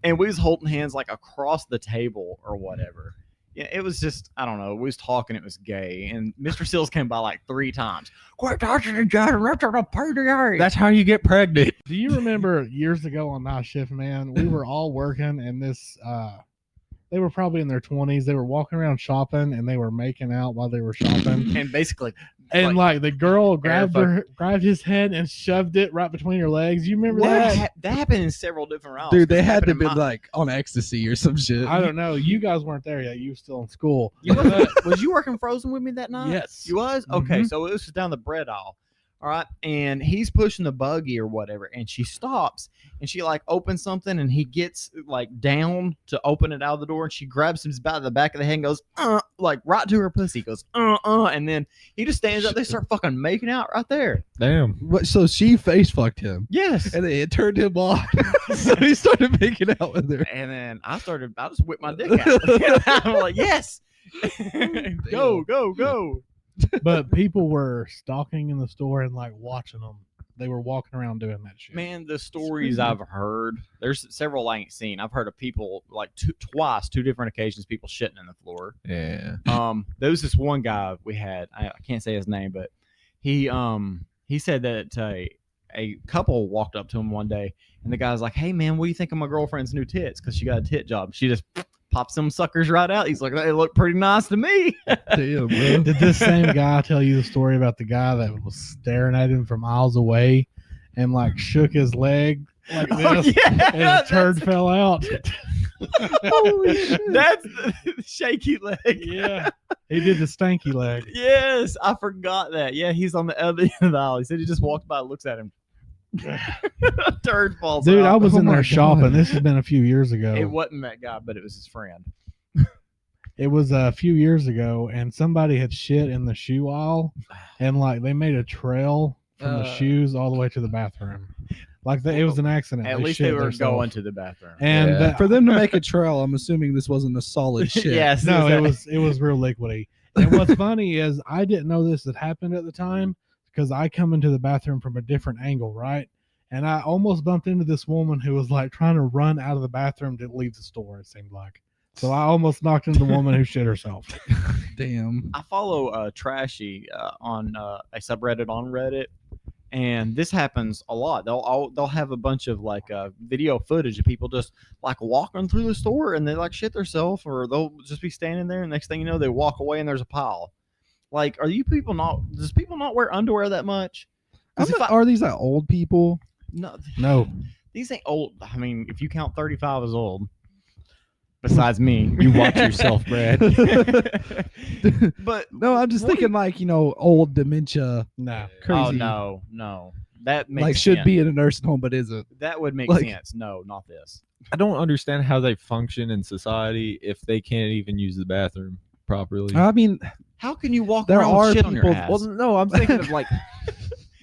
and we was holding hands like across the table or whatever. Yeah, it was just, I don't know. We was talking, it was gay, and Mr. Sills came by like 3 times. Quit touching each other, that's on a party. That's how you get pregnant. Do you remember years ago on night shift, man? We were all working, and this they were probably in their 20s. They were walking around shopping, and they were making out while they were shopping. And basically, And like the girl grabbed fuck. grabbed his head and shoved it right between her legs. You remember what that? that happened in several different rounds. Dude, they It had to happened be in my- like on ecstasy or some shit. I don't know. You guys weren't there yet. You were still in school. You was you working Frozen with me that night? Yes. You was? Okay, Mhm. so it was down the bread aisle. All right. And he's pushing the buggy or whatever. And she stops and she like opens something and he gets like down to open it out of the door. And she grabs him by the back of the head and goes, like right to her pussy. Goes, and then he just stands up. They start fucking making out right there. Damn. But, so she face fucked him, Yes. and then it turned him on. So he started making out with her. And then I just whipped my dick out. I'm like, yes. Go, go, go. But people were stalking in the store and like watching them. They were walking around doing that shit. Man, the stories I've heard, there's several I ain't seen. I've heard of people like twice, 2 different occasions, people shitting in the floor. Yeah. There was this one guy we had. I can't say his name, but he said that a couple walked up to him one day, and the guy's like, "Hey man, what do you think of my girlfriend's new tits? Because she got a tit job." She just pops them suckers right out. He's like, "They look pretty nice to me." Damn, bro. Did this same guy tell you the story about the guy that was staring at him from miles away and like shook his leg like this Oh, yeah, and his turd fell out? Holy shit. That's the shaky leg. Yeah. He did the stanky leg. Yes, I forgot that. Yeah, he's on the other end of the aisle. He said he just walked by and looks at him. A turd falls Dude, out. I was Oh in my there shopping. God. This has been a few years ago. It wasn't that guy, but it was his friend. It was a few years ago, and somebody had shit in the shoe aisle, and like they made a trail from the shoes all the way to the bathroom. Like it was an accident. At They least shit they were themselves. going to the bathroom. And Yeah. that- For them to make a trail, I'm assuming this wasn't a solid shit. Yes. no, it was real liquidy. And what's funny is I didn't know this had happened at the time because I come into the bathroom from a different angle, right? And I almost bumped into this woman who was like trying to run out of the bathroom to leave the store. It seemed like. So I almost knocked into the woman who shit herself. Damn. I follow Trashy on a subreddit on Reddit, And this happens a lot. They'll have a bunch of like video footage of people just like walking through the store and they like shit themselves, or they'll just be standing there and next thing you know they walk away and there's a pile. Like, are you people not? Does people not wear underwear that much? Are these like old people? No. These ain't old. I mean, if you count 35 as old, besides me, You watch yourself, Brad. but No, I'm just thinking like, old dementia. No. Crazy. oh no, that makes Like should sense. be in a nursing home, but isn't. That would make like- sense. No, not this. I don't understand how they function in society if they can't even use the bathroom properly. I mean, How can you walk there around with are shit on your people. ass? Well, no, I'm thinking of like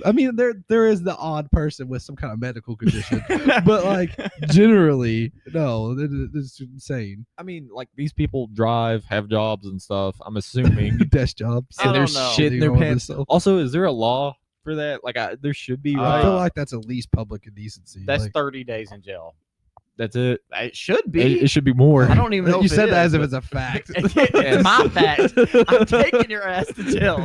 I mean, there is the odd person with some kind of medical condition, but like generally, no, it's insane. I mean, like these people drive, have jobs and stuff. I'm assuming, Desk jobs. I and there's don't know. shit in their Dealing with pants. themselves. Also, is there a law for that? Like, there should be, I right? feel like that's at least public indecency. That's like, 30 days in jail. That's it. It should It, be. it should be more. I don't even know. you if it said that is, as if but- it's a fact. It's my fact. I'm taking your ass to jail.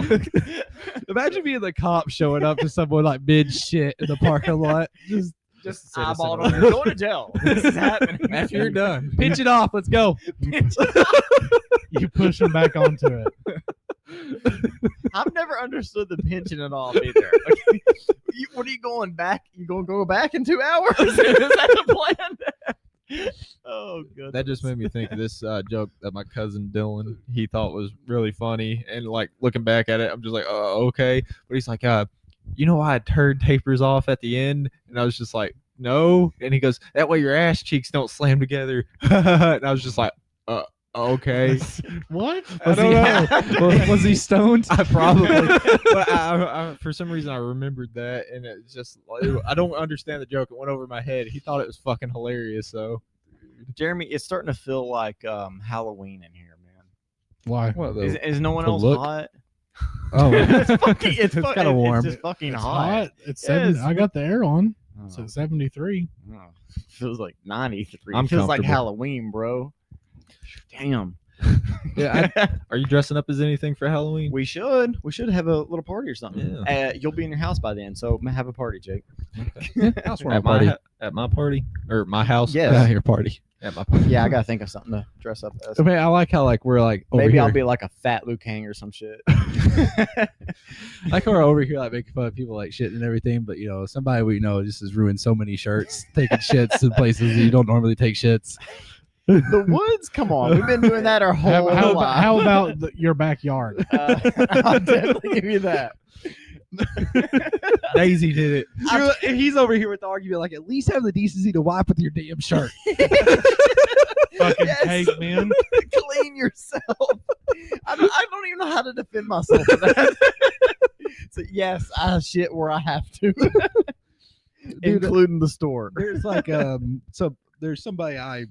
Imagine being the cop showing up to someone like mid shit in the parking lot. Just Just Citizen eyeballed arrest. him. You're going to jail. This is happening. After you're done. pinch it off. Let's go. You push them back onto it. I've never understood the pinching it off either. Okay. What are you going back? You going to go back in 2 hours? Is that the plan? Oh, good. That just made me think of this joke that my cousin Dylan he thought was really funny, and like looking back at it, I'm just like, oh, okay. But he's like, why I turd tapers off at the end, and I was just like, no. And he goes, that way your ass cheeks don't slam together. And I was just like, okay. What? I don't know. Was he stoned? I probably, but I, for some reason I remembered that, and it's just I don't understand the joke. It went over my head. He thought it was fucking hilarious. So Jeremy, it's starting to feel like Halloween in here, man. Why? what Is no one the else look? hot? Oh, it's fucking, It's kinda warm. It's just fucking It's hot. hot. It's 7. Yes. I got the air on. Oh, It's at 73. oh. Feels like 93. I'm It feels like comfortable. Halloween, bro. Damn. Yeah, are you dressing up as anything for Halloween? We should have a little party or something. Yeah. You'll be in your house by then, so have a party, Jake. At my at my party or my house? Yes. At your party. At my party. Yeah, I gotta think of something to dress up as. I mean, I like how like we're like over Maybe here. I'll be like a fat Liu Kang or some shit. like we're over here like making fun of people like shit and everything, but somebody we know just has ruined so many shirts, taking shits in places that you don't normally take shits. The woods? Come on, we've been doing that our whole How life. about your backyard? I'll definitely give you that. Daisy did it. He's over here with the argument like, at least have the decency to wipe with your damn shirt. Fucking Yes. caveman. Clean yourself. I don't even know how to defend myself for that. So yes, I shit where I have to, including the store. There's like so there's somebody I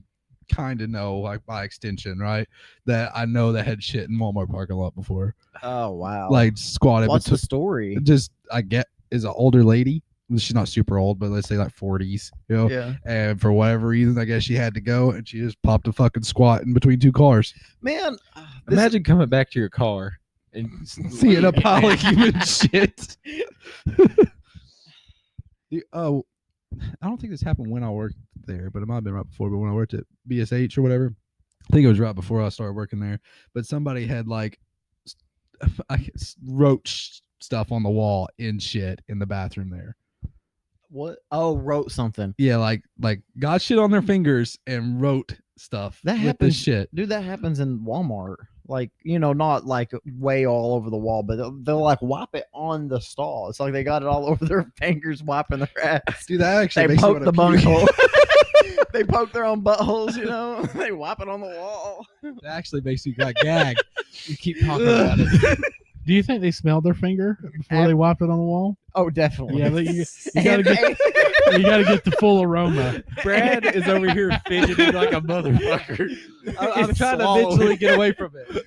kind of know like by extension, right? That I know that had shit in Walmart parking lot before, Oh wow! like squatted. what's the between- story? Just I get is an older lady. She's not super old, but let's say like 40s, Yeah, And for whatever reason, I guess she had to go, and she just popped a fucking squat in between two cars. man. Imagine coming back to your car and Seeing a pile of human shit. Oh, I don't think this happened when I worked there, but it might have been right before. But when I worked at BSH or whatever, I think it was right before I started working there. But somebody had like wrote stuff on the wall in shit in the bathroom there. What? Oh, wrote something. Yeah, like got shit on their fingers and wrote stuff. That with happens- this shit. Dude, that happens in Walmart. Like, not like way all over the wall, but they'll like wipe it on the stall. It's like they got it all over their fingers, wiping their ass. Dude, that actually They makes me poke the wanna puke. bunghole. They poke their own buttholes, They wipe it on the wall. That actually makes you got gag. You keep talking about it. Do you think they smelled their finger before they wiped it on the wall? Oh, definitely. Yeah, you gotta get you gotta get the full aroma. Brad is over here fidgeting like a motherfucker. I'm trying to Swallow. eventually get away from it.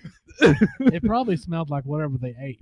It probably smelled like whatever they ate.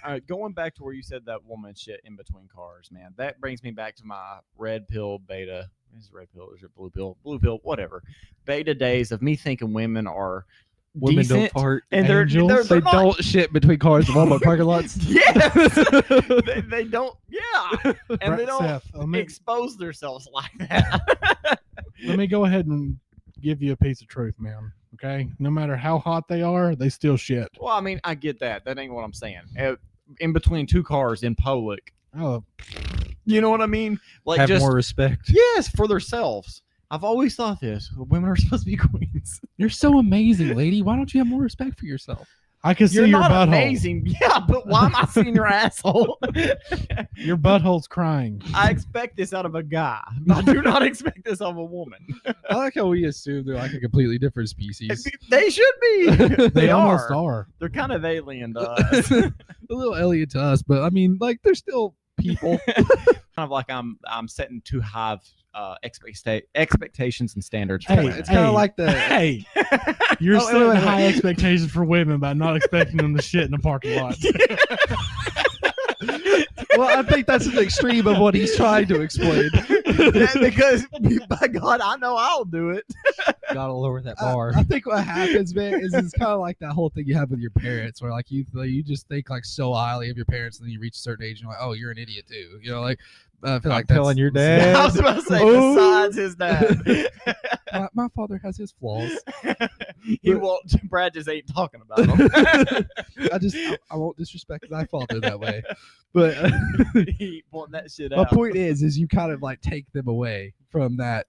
All right, going back to where you said that woman shit in between cars, man. That brings me back to my red pill beta. Is it red pill? Is it blue pill? Blue pill, whatever. Beta days of me thinking women are Women don't decent, fart. and Angels? They not- don't shit between cars in Walmart parking lots. Yes, they don't. Yeah, and they don't Seth, expose themselves like that. let me go ahead and give you a piece of truth, man. Okay, no matter how hot they are, they still shit. Well, I mean, I get that. That ain't what I'm saying. In between two cars in public, Oh, you know what I mean? Like Have just more respect. yes, for themselves. I've always thought this. Women are supposed to be queens. You're so amazing, lady. Why don't you have more respect for yourself? I can see You're your not butthole. amazing. Yeah, but why am I seeing your asshole? Your butthole's crying. I expect this out of a guy. I do not expect this of a woman. I like how we assume they're like a completely different species. They should be. They almost are. They're kind of alien to us. A little alien to us, but I mean, like, they're still people. Kind of like I'm setting too high expectations and standards. For Hey, women. It's kind of like the Hey, you're Oh, setting wait. high expectations for women by not expecting them to shit in the parking lot. well, I think that's an extreme of what he's trying to explain. Yeah, because by God, I know I'll do it. Gotta lower that bar. I think what happens, man, is it's kind of like that whole thing you have with your parents, where like you just think like so highly of your parents, and then you reach a certain age, and you're like, oh, you're an idiot too. You know, like I feel like telling your I dad. was about to say, Oh. besides his dad, my father has his flaws. he won't. Brad just ain't talking about him. I won't disrespect my father that way. But He want that shit my out. point is you kind of like take them away from that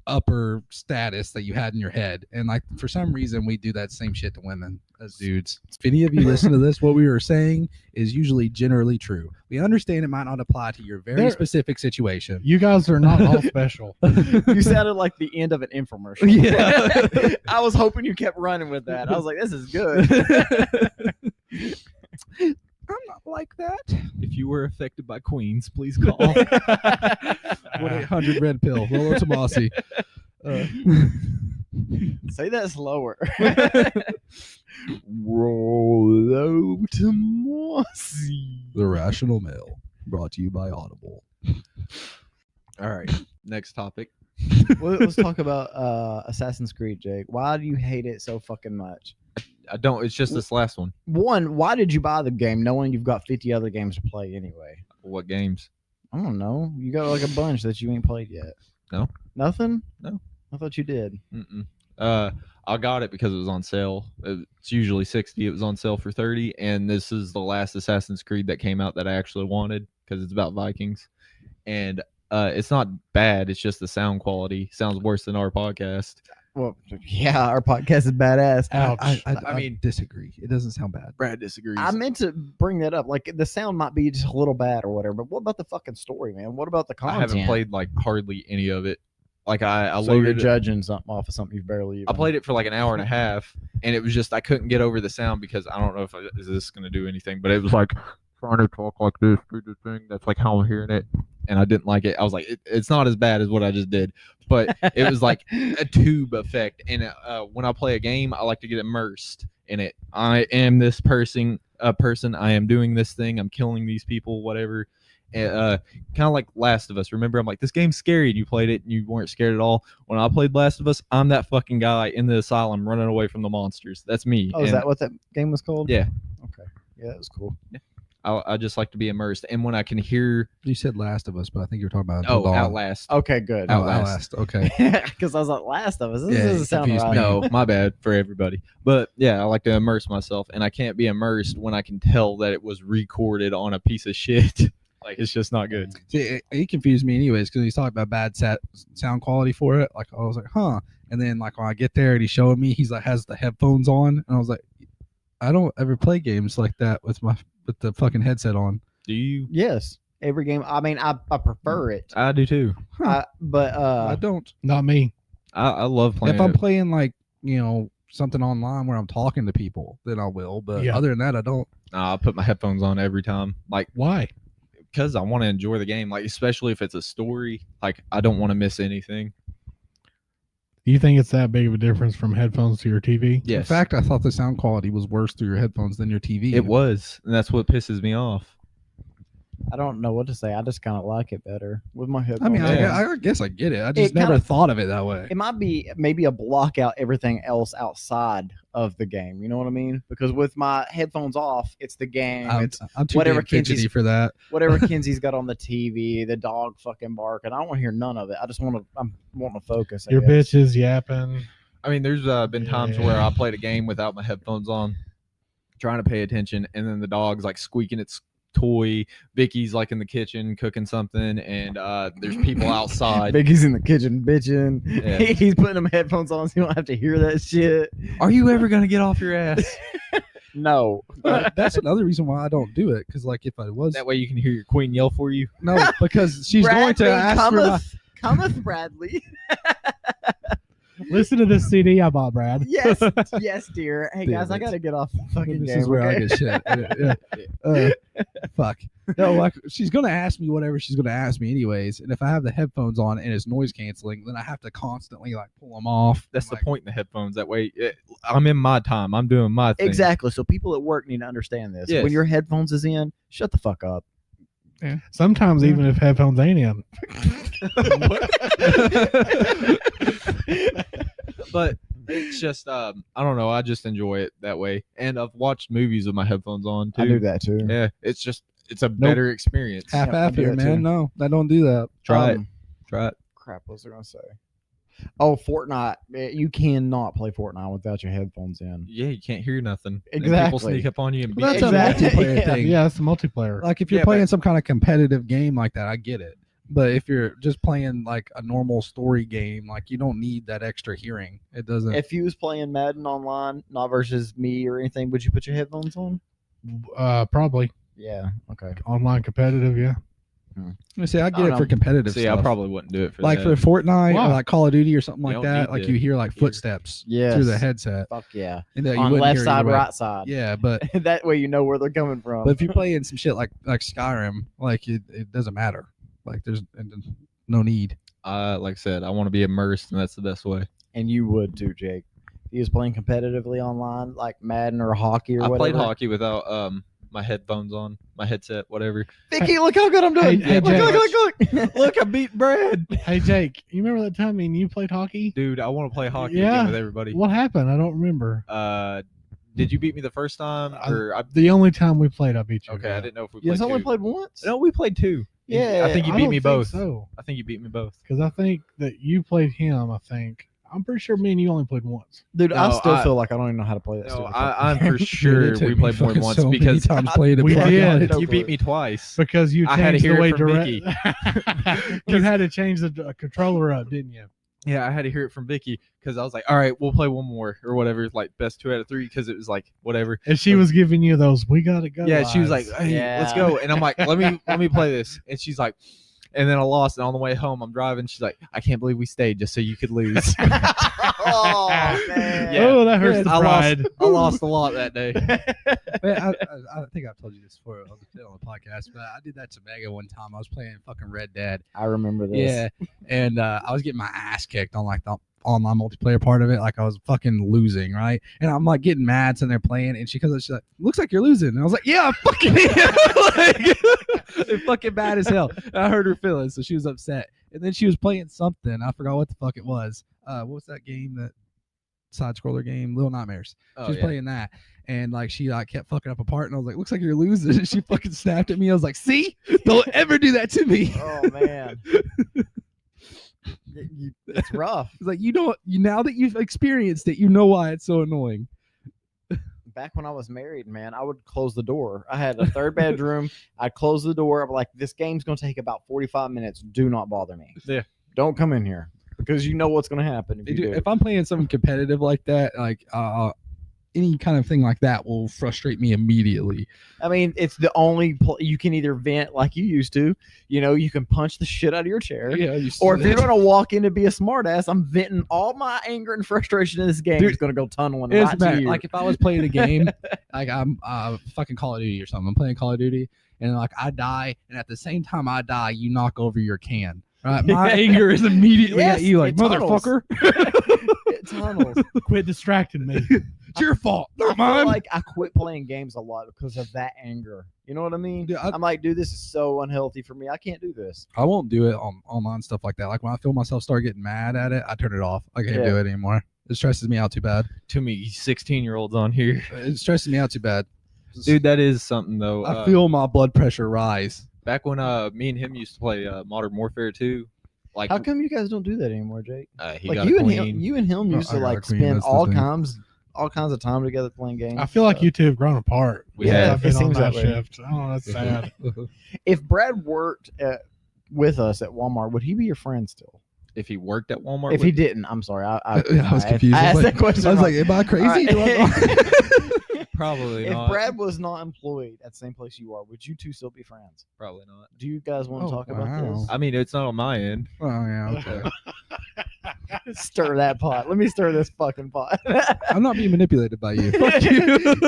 upper status that you had in your head, and like for some reason we do that same shit to women as dudes. If any of you listen to this, what we were saying is usually generally true. We understand it might not apply to your very There- specific situation. You guys are not all special. You sounded like the end of an infomercial. Yeah. I was hoping you kept running with that. I was like, this is good. I'm not like that. If you were affected by queens, please call. 1-800 red pill. Rollo Tomasi. Say that slower. Rollo Tomasi. The Rational Male, brought to you by Audible. All right. Next topic. Let's talk about Assassin's Creed, Jake. Why do you hate it so fucking much? I don't. It's just this last one. One, why did you buy the game knowing you've got 50 other games to play anyway? What games? I don't know. You got like a bunch that you ain't played yet. No. Nothing? No. I thought you did. Mm-mm. I got it because it was on sale. It's usually 60. It was on sale for 30, and this is the last Assassin's Creed that came out that I actually wanted because it's about Vikings, and it's not bad. It's just the sound quality sounds worse than our podcast. Well, yeah, our podcast is badass. Ouch. I mean, disagree. It doesn't sound bad. Brad disagrees. I meant to bring that up. Like the sound might be just a little bad or whatever, but what about the fucking story, man? What about the I content? haven't played like hardly any of it. Like I So you're loaded it. judging something off of something you've barely even. I played it for like an hour and a half, and it was just I couldn't get over the sound because I don't know if is this going to do anything, but it was like trying to talk like this through the thing. That's like how I'm hearing it, and I didn't like it. I was like, it's not as bad as what I just did, but it was like a tube effect. And when I play a game, I like to get immersed in it. I am this person. I am doing this thing. I'm killing these people. Whatever. Kind of like Last of Us. Remember, I'm like, this game's scary, and you played it, and you weren't scared at all. When I played Last of Us, I'm that fucking guy in the asylum running away from the monsters. That's me. Oh, is And that what that game was called? Yeah. Okay. Yeah, that was cool. I just like to be immersed. And when I can hear, You said Last of Us, but I think you're talking about Until Dawn. Outlast. Okay, good. Outlast. Okay. Because I was like, Last of Us. This Yeah, doesn't you sound confused right. me. No, my bad for everybody. But yeah, I like to immerse myself, and I can't be immersed when I can tell that it was recorded on a piece of shit. Like, it's just not good. See, he confused me anyways because he's talking about bad sound quality for it. Like, I was like, huh. And then, like, when I get there and he's showing me, he's like, has the headphones on. And I was like, I don't ever play games like that with the fucking headset on. Do you? Yes. Every game. I mean, I prefer it. I do too. But I don't. Not me. I love playing. If I'm it. playing, like, something online where I'm talking to people, then I will. But Yeah. other than that, I don't. Nah, I put my headphones on every time. Like, Why? because I want to enjoy the game. Like, especially if it's a story. Like, I don't want to miss anything. Do you think it's that big of a difference from headphones to your TV? Yes. In fact, I thought the sound quality was worse through your headphones than your TV. it was, and that's what pisses me off. I don't know what to say. I just kind of like it better with my headphones. I mean, Yeah. I guess I get it. I just It kinda- never thought of it that way. it might be maybe a block out everything else outside of the game. You know what I mean? Because with my headphones off, it's the game. It's I'm too whatever damn fidgety Kenzie's- for that. whatever Kenzie's got on the TV, the dog fucking barking. I don't want to hear none of it. I just want to. I'm wanting to focus. I Your guess. bitch is yapping. I mean, there's been times where I played a game without my headphones on, trying to pay attention, and then the dog's like squeaking its toy. Vicky's like in the kitchen cooking something, and there's people outside. Biggie's in the kitchen bitching. Yeah. He's putting them headphones on so you don't have to hear that shit. Are you ever gonna get off your ass? No. That's another reason why I don't do it. Because like if I was That way you can hear your queen yell for you. no, because she's going to ask for my. cometh Bradley. Listen to this CD I bought, Brad. Yes, yes, dear. Hey Damn guys, I it. gotta get off the fucking This game. is where I okay? get shit. Fuck. No, like she's gonna ask me whatever she's gonna ask me anyways, and if I have the headphones on and it's noise canceling, then I have to constantly like pull them off. That's the Like, point in the headphones. That way, I'm in my time. I'm doing my thing. Exactly. So people at work need to understand this. Yes. When your headphones is in, shut the fuck up. Sometimes even if headphones ain't in. But it's just, I don't know. I just enjoy it that way. And I've watched movies with my headphones on too. I do that too. Yeah, it's a better experience. half Yeah, I half do here, that too. man. No, I don't do that. Try it. Um, Try it. Crap, what was I gonna say? Oh, Fortnite. You cannot play Fortnite without your headphones in. Yeah, you can't hear nothing. And people Exactly. sneak up on you and beat Well, that's you. a Exactly. multiplayer Yeah. thing. Yeah, it's a multiplayer. Like if you're Yeah, playing but- some kind of competitive game like that, I get it. But if you're just playing like a normal story game, like you don't need that extra hearing. It doesn't. If you was playing Madden online, not versus me or anything, would you put your headphones on? Probably Yeah. Okay. online competitive. Yeah. I say I don't get it know. for competitive See, stuff. I probably wouldn't do it for like that. for Fortnite Why? or like Call of Duty or something You like don't that. need Like to you hear like hear. footsteps Yes. through the headset. Fuck yeah. And that you On wouldn't left hear side, either way. right side. Yeah, but That way you know where they're coming from. but if you're playing some shit like Skyrim, like it doesn't matter. Like there's no need. Like I said, I want to be immersed, and that's the best way. And you would too, Jake. If he was playing competitively online, like Madden or hockey or I whatever. played hockey without my headphones on, my headset, whatever. Vicky, look how good I'm doing. Hey, look, Jake. look. Look, I beat Brad. Hey Jake, you remember that time me and you played hockey? Dude, I want to play hockey Yeah. again with everybody. What happened? I don't remember. Did you beat me the first time? Or The only time we played, I beat you. okay, I didn't know if we You played. only two. played once? No, we played two. Yeah, I think you I beat don't me think both. So, I think you beat me both. because I think that you played him. I think I'm pretty sure me and you only played once. Dude, I No, still I- feel like I don't even know how to play that No, stupid I'm fucking for game. sure It took we me played more than fucking once so many because times played it. We before I got did. it. you beat me twice. Because you I had to changed hear the way it from direct. You had to change the controller up, didn't you? Yeah, I had to hear it from Vicky because I was like, all right, we'll play one more or whatever, like best 2 out of 3 because it was like whatever. And she was giving you those. We gotta go. Yeah, she was like, eyes." hey, let's Yeah. go. And I'm like, let me play this. And she's like, and then I lost. And on the way home, I'm driving. She's like, I can't believe we stayed just so you could lose. Oh, man. Yeah. Oh, that hurts Yeah, the I pride. I lost a lot that day. Man, I think I've told you this before on the podcast, but I did that to Mega one time. I was playing fucking Red Dead. I remember this. Yeah, and I was getting my ass kicked on like the online multiplayer part of it. Like I was fucking losing, right? And I'm like getting mad, sitting there playing, and she comes up, she's like, "Looks like you're losing." And I was like, "Yeah, I fucking am." Like, it's fucking bad as hell. And I heard her feelings, so she was upset. And then she was playing something. I forgot what the fuck it was. What was that game? That side scroller game, Little Nightmares. Oh, She was yeah. playing that, and like she like kept fucking up a part, and I was like, "Looks like you're losing." And she fucking snapped at me. I was like, "See, don't ever do that to me." Oh, man. It's rough. It's like you now that you've experienced it, you know why it's so annoying. Back when I was married, man, I would close the door. I had a third bedroom. I'd close the door. I'm like, this game's going to take about 45 minutes. Do not bother me. Yeah. Don't come in here because you know what's going to happen if you do. If I'm playing something competitive like that, like any kind of thing like that will frustrate me immediately. I mean, it's the only you can either vent like you used to. You know, you can punch the shit out of your chair. Yeah, Or if you're going to walk in to be a smartass, I'm venting all my anger and frustration in this game. Dude, It's going to go tunneling it right doesn't to matter. you. Like if I was playing a game, like I'm fucking Call of Duty or something. I'm playing Call of Duty, and like I die, and at the same time I die, you knock over your can. Right, my anger is immediately Yes, at you, like it tunnels. motherfucker. It tunnels. Quit distracting me. It's your fault, I not feel mine. like I quit playing games a lot because of that anger. You know what I mean? Dude, I'm like, dude, this is so unhealthy for me. I can't do this. I won't do it on online stuff like that. Like when I feel myself start getting mad at it, I turn it off. I can't do it anymore. It stresses me out too bad. Too many 16-year-olds on here. It stresses me out too bad. Dude, that is something though. I feel my blood pressure rise. Back when me and him used to play Modern Warfare 2, like How come you guys don't do that anymore, Jake? he Like got you a and queen. him used I to got a like queen, spend that's the all thing. kinds of time together playing games. I feel like you two have grown apart. We Yeah, have. I've been it on seems night that way. shift. Oh, that's sad. If Brad worked with us at Walmart, would he be your friend still? If he worked at Walmart, If he didn't, I'm sorry. I was confused. I I asked was that question. I was wrong. like, am I crazy? All right. Do I probably If not. Brad was not employed at the same place you are, would you two still be friends? Probably not. Do you guys want to Oh, talk about wow. this? I mean, it's not on my end. oh yeah, okay. Stir that pot. Let me stir this fucking pot. I'm not being manipulated by you. Fuck you.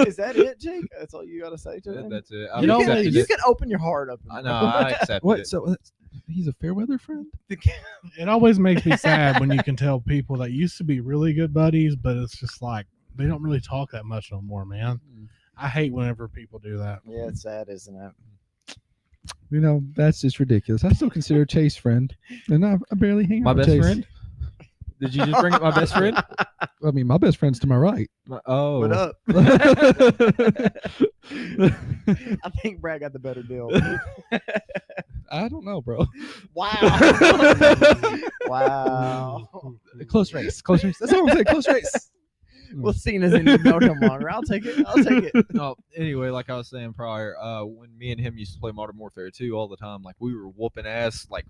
Is that it, Jake? That's all you got to say to him? That's it. You know, accepted you it. can open your heart up. I know. I accept What? it. So he's a fair weather friend? It always makes me sad when you can tell people that used to be really good buddies, but it's just like they don't really talk that much no more, man. I hate whenever people do that. Yeah, it's sad, isn't it? You know, that's just ridiculous. I still consider Chase friend, and I barely hang out My with best Chase. friend? Did you just bring up my best friend? I mean, my best friend's to my right. Oh, What up? I I think Brad got the better deal. don't know, bro. Wow. Wow. Close race. Close race. That's what I'm saying. Close race. Well, seeing as it no longer, I'll take it. I'll take it. No, anyway, like I was saying prior, when me and him used to play Modern Warfare 2 all the time, like we were whooping ass. Like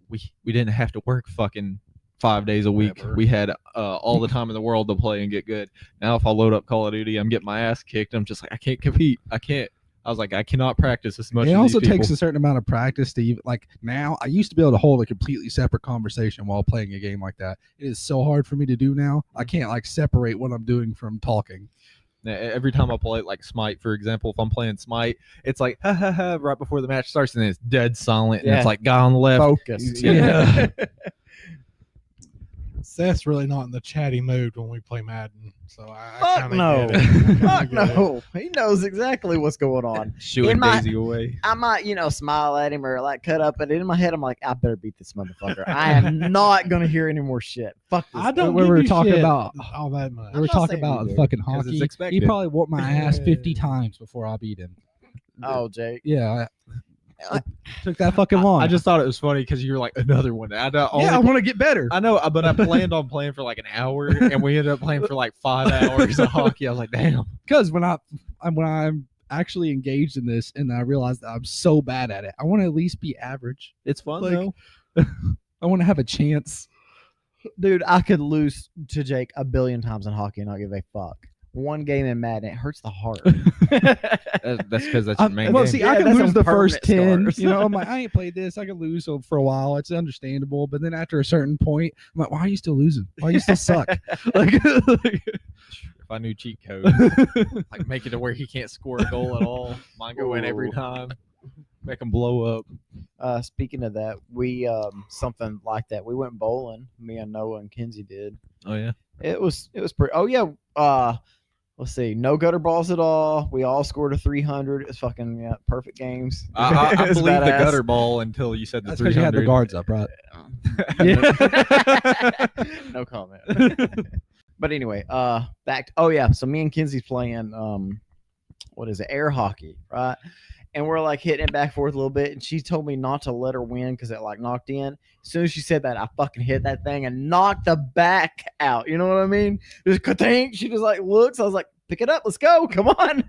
we didn't have to work fucking 5 days a week. Never. We had all the time in the world to play and get good. Now if I load up Call of Duty, I'm getting my ass kicked. I'm just like, I can't compete. I can't. I was like, I cannot practice as much. It as also these takes people. a certain amount of practice to even, like, now I used to be able to hold a completely separate conversation while playing a game like that. It is so hard for me to do now. I can't like separate what I'm doing from talking. Every time I play like Smite, for example, if I'm playing Smite, it's like ha ha ha right before the match starts, and then it's dead silent, and Yeah. it's like guy on the left. Focus. Yeah. Seth's really not in the chatty mood when we play Madden, so I Fuck kinda no. get it. Fuck I get it. no. He knows exactly what's going on. Shooing In my- Daisy away. I might, smile at him or like cut up, but in my head, I'm like, I better beat this motherfucker. I am not gonna hear any more shit. Fuck this. I don't. When give we were you talking shit about- all that much. We were not talking saying about you do, fucking 'cause it's hockey. He expected. probably whooped my ass 50 times before I beat him. Oh, Jake. Yeah, it took that fucking long. I just thought it was funny because you were like another one. I want to get better. I know, but I planned on playing for like an hour, and we ended up playing for like 5 hours of hockey. I was like, damn. Because when I'm actually engaged in this and I realize that I'm so bad at it, I want to at least be average. It's fun Like- though. I want to have a chance. Dude, I could lose to Jake a billion times in hockey and not give a fuck. One game in Madden, it hurts the heart. That's because that's your main Well, game. see, Yeah, I can that's lose some the first 10. permanent You know, scars. I'm like, I ain't played this. I can lose for a while. It's understandable. But then after a certain point, I'm like, why are you still losing? Why you still suck? like, If I knew cheat codes, like make it to where he can't score a goal at all, mine go in every Ooh. time, make him blow up. Speaking of that, we something like that. We went bowling. Me and Noah and Kinsey did. Oh yeah. It was pretty. Oh yeah. Let's see. No gutter balls at all. We all scored a 300. It's fucking perfect games. I It was believe the badass. gutter ball until you said the that's because you had the 300. guards up, right? No comment. But anyway, oh yeah, so me and Kinsey's playing what is it, air hockey, right? And we're like hitting it back and forth a little bit, and she told me not to let her win because it like knocked in. As soon as she said that, I fucking hit that thing and knocked the back out. You know what I mean? Just ka-tink. She just like looks. I was like, pick it up, let's go, come on.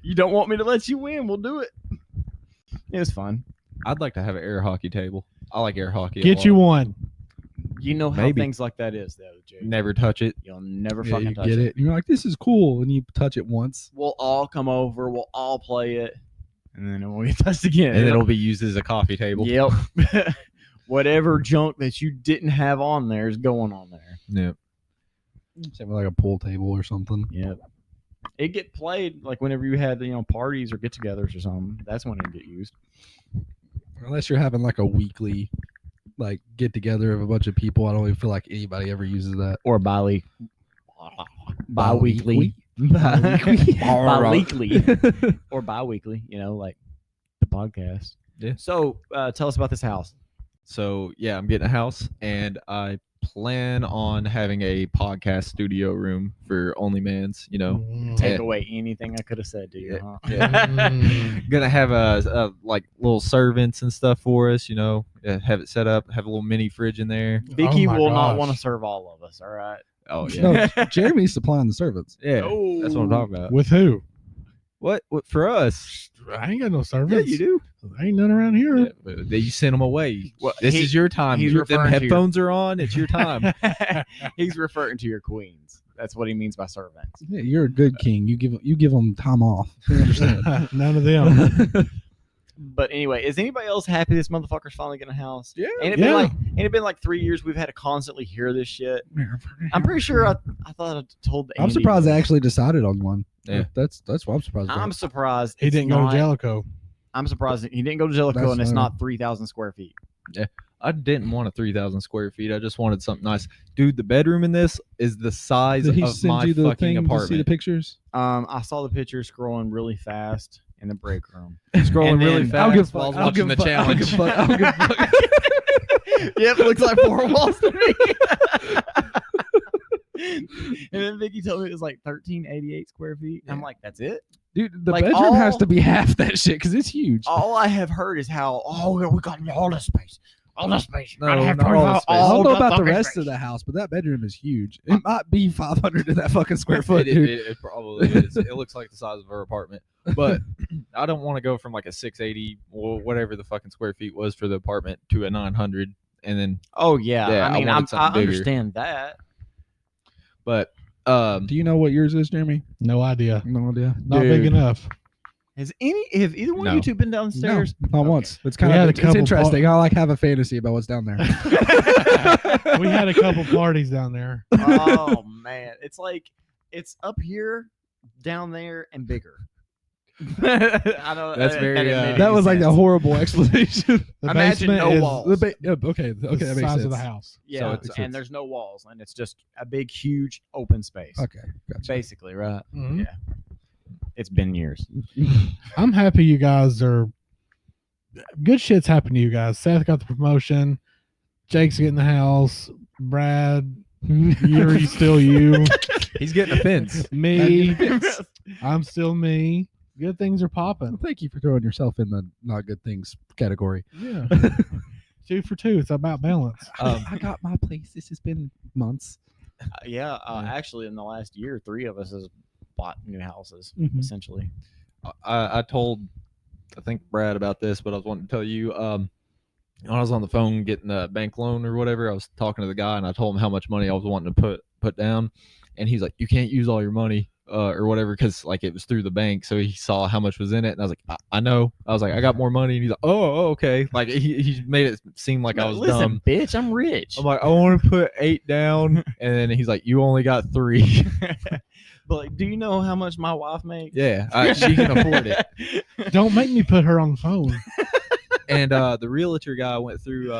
You don't want me to let you win? We'll do it. It was fun. I'd like to have an air hockey table. I like air hockey. a Get lot. you one. You know how Maybe. things like that is, though, Jake. Never touch it. You'll never Yeah, fucking you touch get it. You're like, this is cool. And you touch it once. We'll all come over. We'll all play it, and then it won't get touched again. And it'll be used as a coffee table. Yep. Whatever junk that you didn't have on there is going on there. Yeah. Same with like a pool table or something. Yep. It get played like whenever you had parties or get-togethers or something. That's when it get used. Unless you're having like a weekly like get together of a bunch of people. I don't even feel like anybody ever uses that. Or bi-weekly. Bi-weekly or bi-weekly, like the podcast. Yeah. So tell us about this house. So yeah, I'm getting a house, and I plan on having a podcast studio room for Only Mans. Take Yeah. away anything I could have said to you, Yeah. huh? Gonna have a like little servants and stuff for us. Have it set up, have a little mini fridge in there. Vicky Oh my will not gosh. want to serve all of us. All right. Oh yeah, No, Jeremy's supplying the servants. yeah. That's what I'm talking about. With who? What for us? I ain't got no Yeah, servants. you do. Ain't none around here. Yeah, but you send them away. Well, This he- is your time. he's Them referring to your- headphones are on. It's your time. He's referring to your queens. That's what he means by servants. Yeah, you're a good king. You give them time off. You understand? None of them. But anyway, is anybody else happy this motherfucker's finally getting a house? Yeah. Ain't it been like 3 years we've had to constantly hear this shit? I'm pretty sure I thought I told I'm Andy surprised they this. actually decided on one. Yeah. That's what I'm surprised. I'm about. surprised He it's didn't go not- to Jellicoe. I'm surprised that he didn't go to Jellicoe That's and it's fair. not 3,000 square feet. I didn't want a 3,000 square feet. I just wanted something nice. Dude, the bedroom in this is the size Did he of send my you the fucking thing to see apartment. the pictures? I saw the picture scrolling really fast in the break room. Scrolling And really then- fast I'll give while I was fuck- I'll watching give the fuck- I'll challenge. give fuck- I'll give fuck. Yep, looks like 4 walls to me. And then Vicky told me it was like 1,388 square feet. I'm Yeah. like, that's it? Dude, the Like, bedroom has all- to be half that shit because it's huge. All I have heard is how, we got all the space. All the space. No, Gotta have not all the 25 space. I don't know about the fucking rest space. of the house, but that bedroom is huge. It might be 500 of that fucking square foot, It- dude. it probably is. It looks like the size of her apartment. But I don't want to go from like a 680 or whatever the fucking square feet was for the apartment to a 900. And then, Oh, yeah. Yeah, I I mean, wanted something I bigger. understand that. but Do you know what yours is, Jeremy? No idea. No idea. Not big Dude. enough. Have either one No. of you two been downstairs? Not Okay. once. It's We kind had of a it's couple interesting. I like have a fantasy about what's down there. We had a couple parties down there. Oh, man. It's like, it's up here, down there, and bigger. I know That's that very, didn't make any That was like a sense. horrible explanation. The Imagine basement no is walls. Okay, that the makes size sense. of the house. Yeah, it's- and there's no walls, and it's just a big, huge open space. Okay, gotcha. Basically, right? Mhm. Yeah. It's been years. I'm happy you guys are. Good shit's happened to you guys. Seth got the promotion. Jake's getting the house. Brad, you're still you. he's getting a fence. Me, I'm still me. Good things are popping. Thank you for throwing yourself in the not good things category. Yeah. 2 for 2. It's about balance. I got my place. This has been months. Yeah, actually, in the last year, 3 of us has bought new houses, Mhm. essentially. I told, I think Brad about this, but I was wanting to tell you. When I was on the phone getting a bank loan or whatever, I was talking to the guy and I told him how much money I was wanting to put down, and he's like, "You can't use all your money or whatever because like it was through the bank." So he saw how much was in it, and I was like, I know. I was like, "I got more money," and he's like, "Oh, okay." Like he made it seem like I was Listen, dumb. bitch, I'm rich. I'm like, "I want to put 8 down," and then he's like, "You only got 3." But like, do you know how much my wife makes? Yeah, she can afford it. Don't make me put her on the phone. And the realtor guy went through.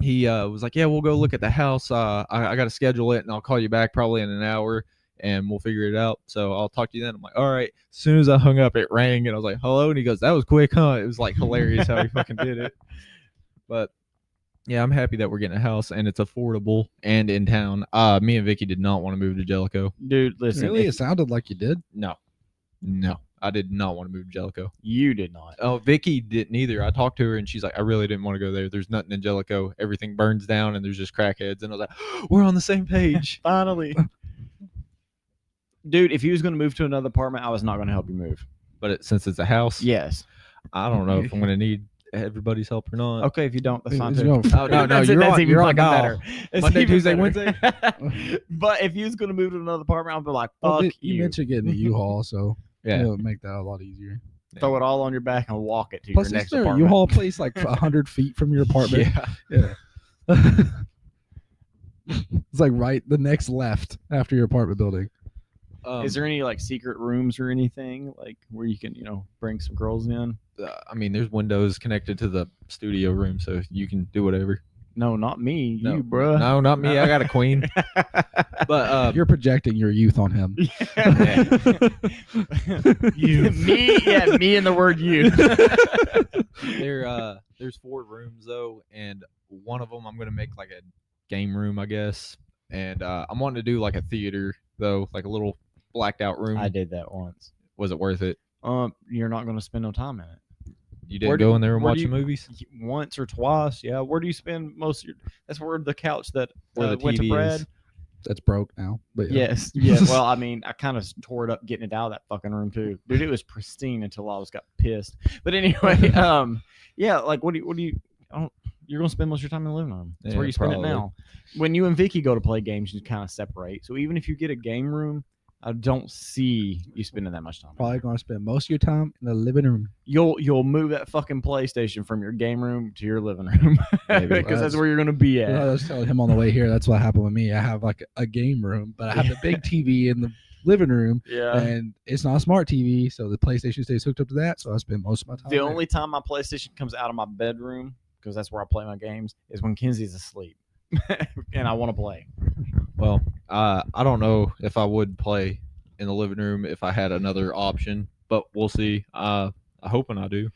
He was like, "Yeah, we'll go look at the house. I got to schedule it, and I'll call you back probably in an hour, and we'll figure it out. So I'll talk to you then." I'm like, "All right." As soon as I hung up, it rang, and I was like, "Hello," and he goes, "That was quick, huh?" It was like hilarious how he fucking did it. But yeah, I'm happy that we're getting a house and it's affordable and in town. Me and Vicky did not want to move to Jellicoe. Dude, listen. Really, if it sounded like you did. No, I did not want to move to Jellicoe. you did not. Oh, Vicky didn't either. I talked to her and she's like, "I really didn't want to go there. There's nothing in Jellicoe. Everything burns down and there's just crackheads." And I was like, "We're on the same page." Finally. Dude, if you was going to move to another apartment, I was not going to help you move. But since it's a house, Yes. I don't know if I'm going to need everybody's help or not. Okay, if you don't, that's fine It's too. going- Oh, no, That's you're that's on- even you're on fucking dial. better. It's Monday, even Tuesday, better. But if you was going to move to another apartment, I'd be like, Well, fuck you you. mentioned getting a U-Haul, so Yeah. it'll make that a lot easier. Throw it all on your back and walk it to Plus, your is next there a apartment. U-Haul place like 100 feet from your apartment? Yeah. It's like right the next left after your apartment building. Is there any like secret rooms or anything like where you can, bring some girls in? I mean, there's windows connected to the studio room, so you can do whatever. No, not me. No, You, bruh. No, not me. I got a queen. But You're projecting your youth on him. You. me and the word you. there's 4 rooms though, and one of them I'm gonna make like a game room, I guess. And I'm wanting to do like a theater though, like a little blacked out room. I did that once. Was it worth it? You're not going to spend no time in it. You didn't go in there and watch the movies? Once or twice, yeah. Where do you spend most of your? That's where the couch that Where the went to TV Brad. is. That's broke now. But yeah. Yes, yeah. Well, I mean, I kind of tore it up getting it out of that fucking room too, dude. It was pristine until I got pissed. But anyway, yeah. Like, what do you? You're gonna spend most of your time in the living room. That's where Yeah, you spend probably. it now. When you and Vicky go to play games, you kind of separate. So even if you get a game room, I don't see you spending that much time. Probably going to spend most of your time in the living room. You'll move that fucking PlayStation from your game room to your living room because that's where you're gonna be at. I was telling him on the way here, that's what happened with me. I have like a game room, but I have the big TV in the living room, Yeah. and it's not a smart TV, so the PlayStation stays hooked up to that. So I spend most of my time. The there. only time my PlayStation comes out of my bedroom, because that's where I play my games, is when Kenzie's asleep and I want to play. Well, I don't know if I would play in the living room if I had another option, but we'll see. I'm hoping I do.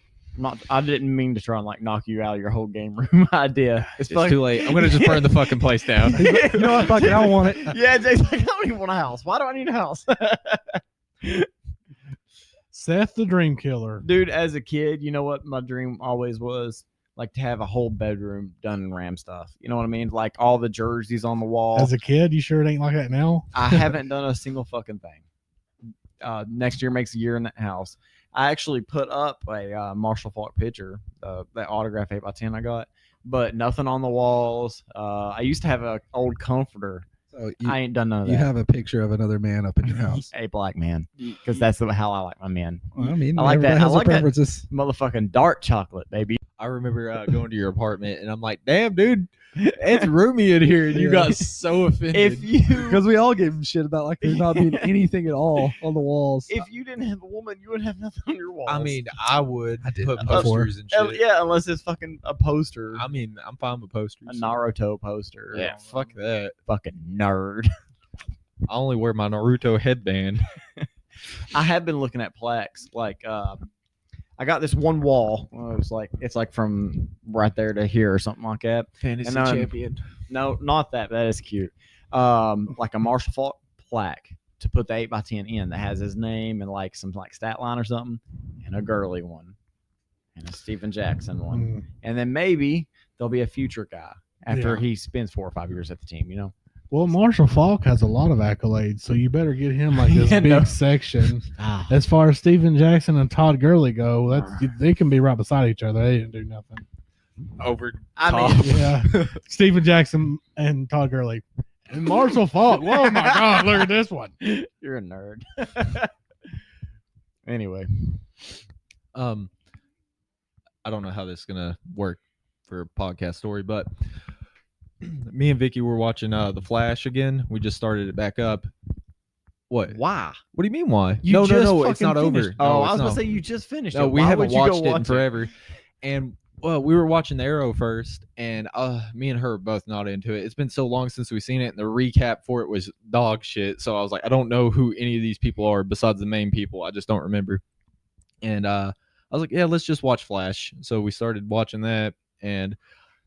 I didn't mean to try and like knock you out of your whole game room idea. It's too late. I'm gonna just burn the fucking place down. You know what? Fuck it, I don't want it. Yeah, Jake's like, I don't even want a house. Why do I need a house? Seth the Dream Killer. Dude, as a kid, you know what my dream always was? Like to have a whole bedroom done in Ram stuff. You know what I mean? Like all the jerseys on the wall. As a kid, you sure it ain't like that now? I haven't done a single fucking thing. Next year makes a year in that house. I actually put up a Marshall Faulk picture, that autograph 8x10 I got, but nothing on the walls. I used to have an old comforter. So I ain't done none of that. you have a picture of another man up in your house. A black man, because that's how I like my men. Well, I mean, I like that. everybody I has their like that. preferences. Motherfucking dark chocolate, baby. I remember going to your apartment, and I'm like, "Damn, dude, it's roomy in here." And you got so offended. If you Because we all gave him shit about like there not being anything at all on the walls. if you didn't have a woman, you wouldn't have nothing on your walls. I mean, I would I did put that before. posters and shit. Yeah, unless it's fucking a poster, I mean, I'm fine with posters. a Naruto poster. Yeah, fuck that. Fucking nerd. I only wear my Naruto headband. I have been looking at plaques. Like, I got this one wall. It's like from right there to here or something like that. Fantasy And, champion. No, not that. That is cute. Like a Marshall Faulk plaque to put the 8x10 in that has his name and like some like stat line or something, and a girly one, and a Stephen Jackson one, and then maybe there'll be a future guy after Yeah. he spends 4 or 5 years at the team. You know. Well, Marshall Faulk has a lot of accolades, so you better get him like this Yeah, big no. section. Ah. As far as Stephen Jackson and Todd Gurley go, they can be right beside each other. They didn't do nothing. Over. I top. mean, Yeah, Stephen Jackson and Todd Gurley and Marshall Faulk. Oh my God, look at this one. you're a nerd. Anyway, I don't know how this is gonna work for a podcast story, but me and Vicky were watching The Flash again. We just started it back up. What? why? What do you mean? Why? You No, just it's not fucking finished. over. Oh, No, I it's was gonna not. say you just finished. No, it. we Why haven't would you go watched it in watch forever. And well, we were watching the Arrow first, and me and her are both not into it. It's been so long since we've seen it, and the recap for it was dog shit. So I was like, I don't know who any of these people are besides the main people. I just don't remember. And I was like, yeah, let's just watch Flash. So we started watching that, and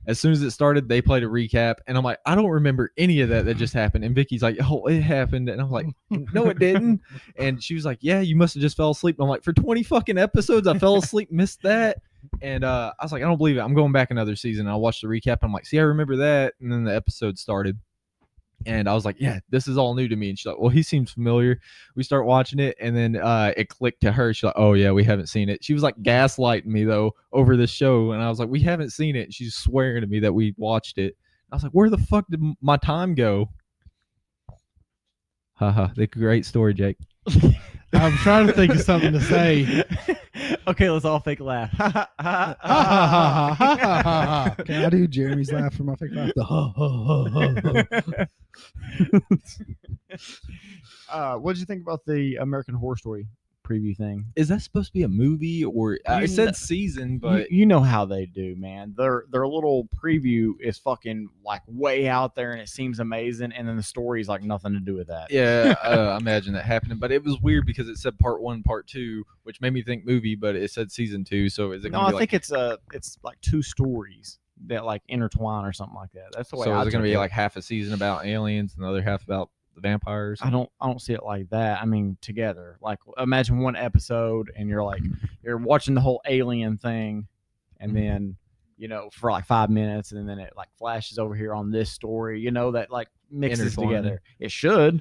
as soon as it started, they played a recap, and I'm like, I don't remember any of that just happened. And Vicky's like, oh, it happened, and I'm like, no, it didn't. And she was like, yeah, you must have just fell asleep. And I'm like, for 20 fucking episodes, I fell asleep, missed that. And I was like, I don't believe it. I'm going back another season. And I watched the recap. And I'm like, see, I remember that. And then the episode started. And I was like, yeah, this is all new to me. And she's like, well, he seems familiar. We start watching it. And then it clicked to her. She's like, oh, yeah, we haven't seen it. She was like gaslighting me, though, over this show. And I was like, we haven't seen it. And she's swearing to me that we watched it. I was like, where the fuck did my time go? Haha, the great story, Jake. I'm trying to think of something to say. Okay, let's all fake laugh. Ha ha ha ha ha ha. Can I do Jeremy's laugh for my fake laugh? The ha ha ha ha. What did you think about the American Horror Story preview thing. Is that supposed to be a movie or You it said kn- season? But You know how they do, man. Their little preview is fucking like way out there, and it seems amazing, and then the story is like nothing to do with that. yeah, I imagine that happening. But it was weird because it said part 1, part 2, which made me think movie, but it said season 2. So is it? No, Gonna I be think it's like 2 stories that like intertwine or something like that. That's the way. so. I Is it going to took be like half a season about aliens and the other half about the vampires? I don't see it like that. I mean, together. Like, imagine one episode, and you're watching the whole alien thing, and then for like 5 minutes, and then it like flashes over here on this story. That like mixes Intertwining. together. It should.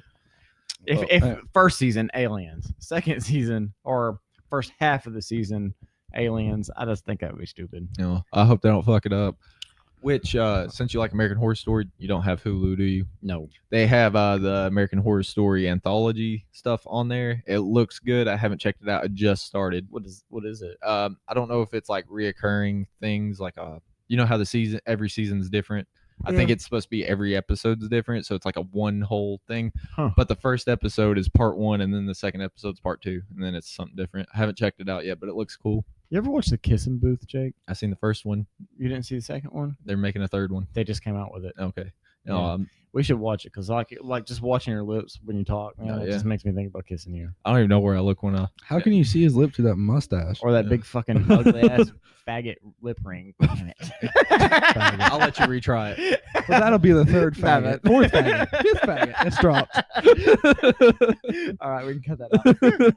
If Well, first season aliens, second season or first half of the season aliens, I just think that would be stupid. I hope they don't fuck it up. Which, since you like American Horror Story, you don't have Hulu, do you? No. They have the American Horror Story anthology stuff on there. It looks good. I haven't checked it out. It just started. What is it? I don't know if it's like reoccurring things, like you know how every season's different. I think it's supposed to be every episode's different, so it's like a one whole thing. Huh. But the first episode is part 1, and then the second episode's part 2, and then it's something different. I haven't checked it out yet, but it looks cool. You ever watch The Kissing Booth, Jake? I seen the first one. You didn't see the second one? They're making a third one. They just came out with it. Okay. Yeah. We should watch it because like just watching your lips when you talk, man, Oh, it yeah. just makes me think about kissing you. I don't even know where I look when I. How can you see his lip through that mustache? Or that big fucking ugly ass faggot lip ring. Damn it. I'll let you retry it. Well, that'll be the third Nah, faggot, man. fourth faggot, fifth faggot. It's dropped. All right, we can cut that out.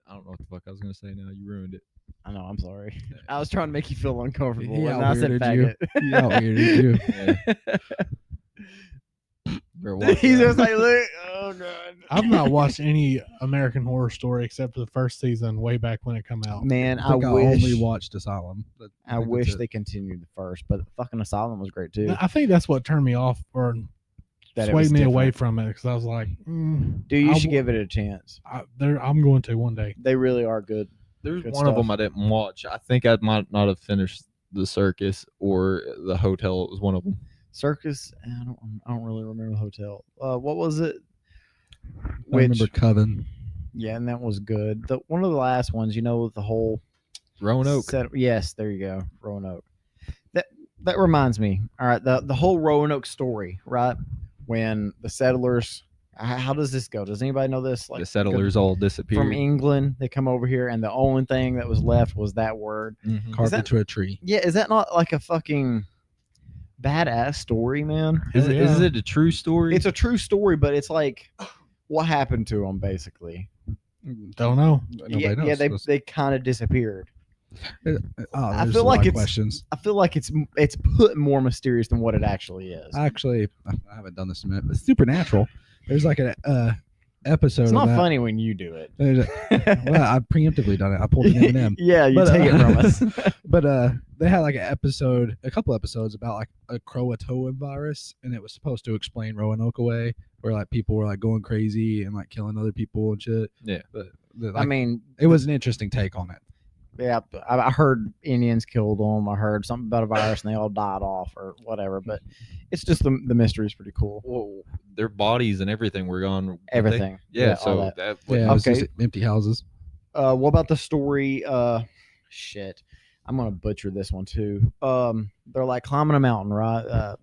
I don't know what the fuck I was gonna say now. You ruined it. I know, I'm sorry. I was trying to make you feel uncomfortable. He and I said out-weirded you. faggot. He out-weirded you. Better watch He's that. just like, look, oh god. I've not watched any American Horror Story except for the first season way back when it come out. Man, I think I wish only watched Asylum. But I think wish that's it. they continued the first, but fucking Asylum was great too. I think that's what turned me off or That it was swayed me away different. from it because I was like, Dude, you I should w- give it a chance. I'm going to one day. They really are good. There's Good one of stuff. them I didn't watch. I think I might not have finished the circus or the hotel. It was one of them. Circus. I don't really remember the hotel. What was it? I remember Coven. Yeah, and that was good. One of the last ones, with the whole Roanoke. yes, there you go, Roanoke. That reminds me. All right, the whole Roanoke story, right? When the settlers, how does this go? Does anybody know this? The settlers all disappeared. from England, they come over here, and the only thing that was left was that word. Mhm. Carved that- into a tree. Yeah, is that not like a fucking badass story, man? Is Hell it? Is yeah. it a true story? It's a true story, but it's like what happened to them, basically. Don't know. Nobody knows. They kind of disappeared. I feel like it's- questions. I feel like it's put more mysterious than what it actually is. Actually, I haven't done this in a minute, but Supernatural. There's like an episode It's of not that. funny when you do it. Well, I've preemptively done it. I pulled an Eminem. Yeah, you But, take it from us. But they had like a couple episodes about like a Croatoan virus, and it was supposed to explain Roanoke away, where like people were like going crazy and like killing other people and shit. Yeah. But I mean, it was an interesting take on it. yeah, I heard Indians killed them. I heard something about a virus and they all died off or whatever. But it's just the mystery is pretty cool. Well, their bodies and everything were gone. weren't they? Everything. Yeah. all So that. that. Yeah, it was Okay. just empty houses. What about the story? Shit, I'm gonna butcher this one too. They're like climbing a mountain, right? A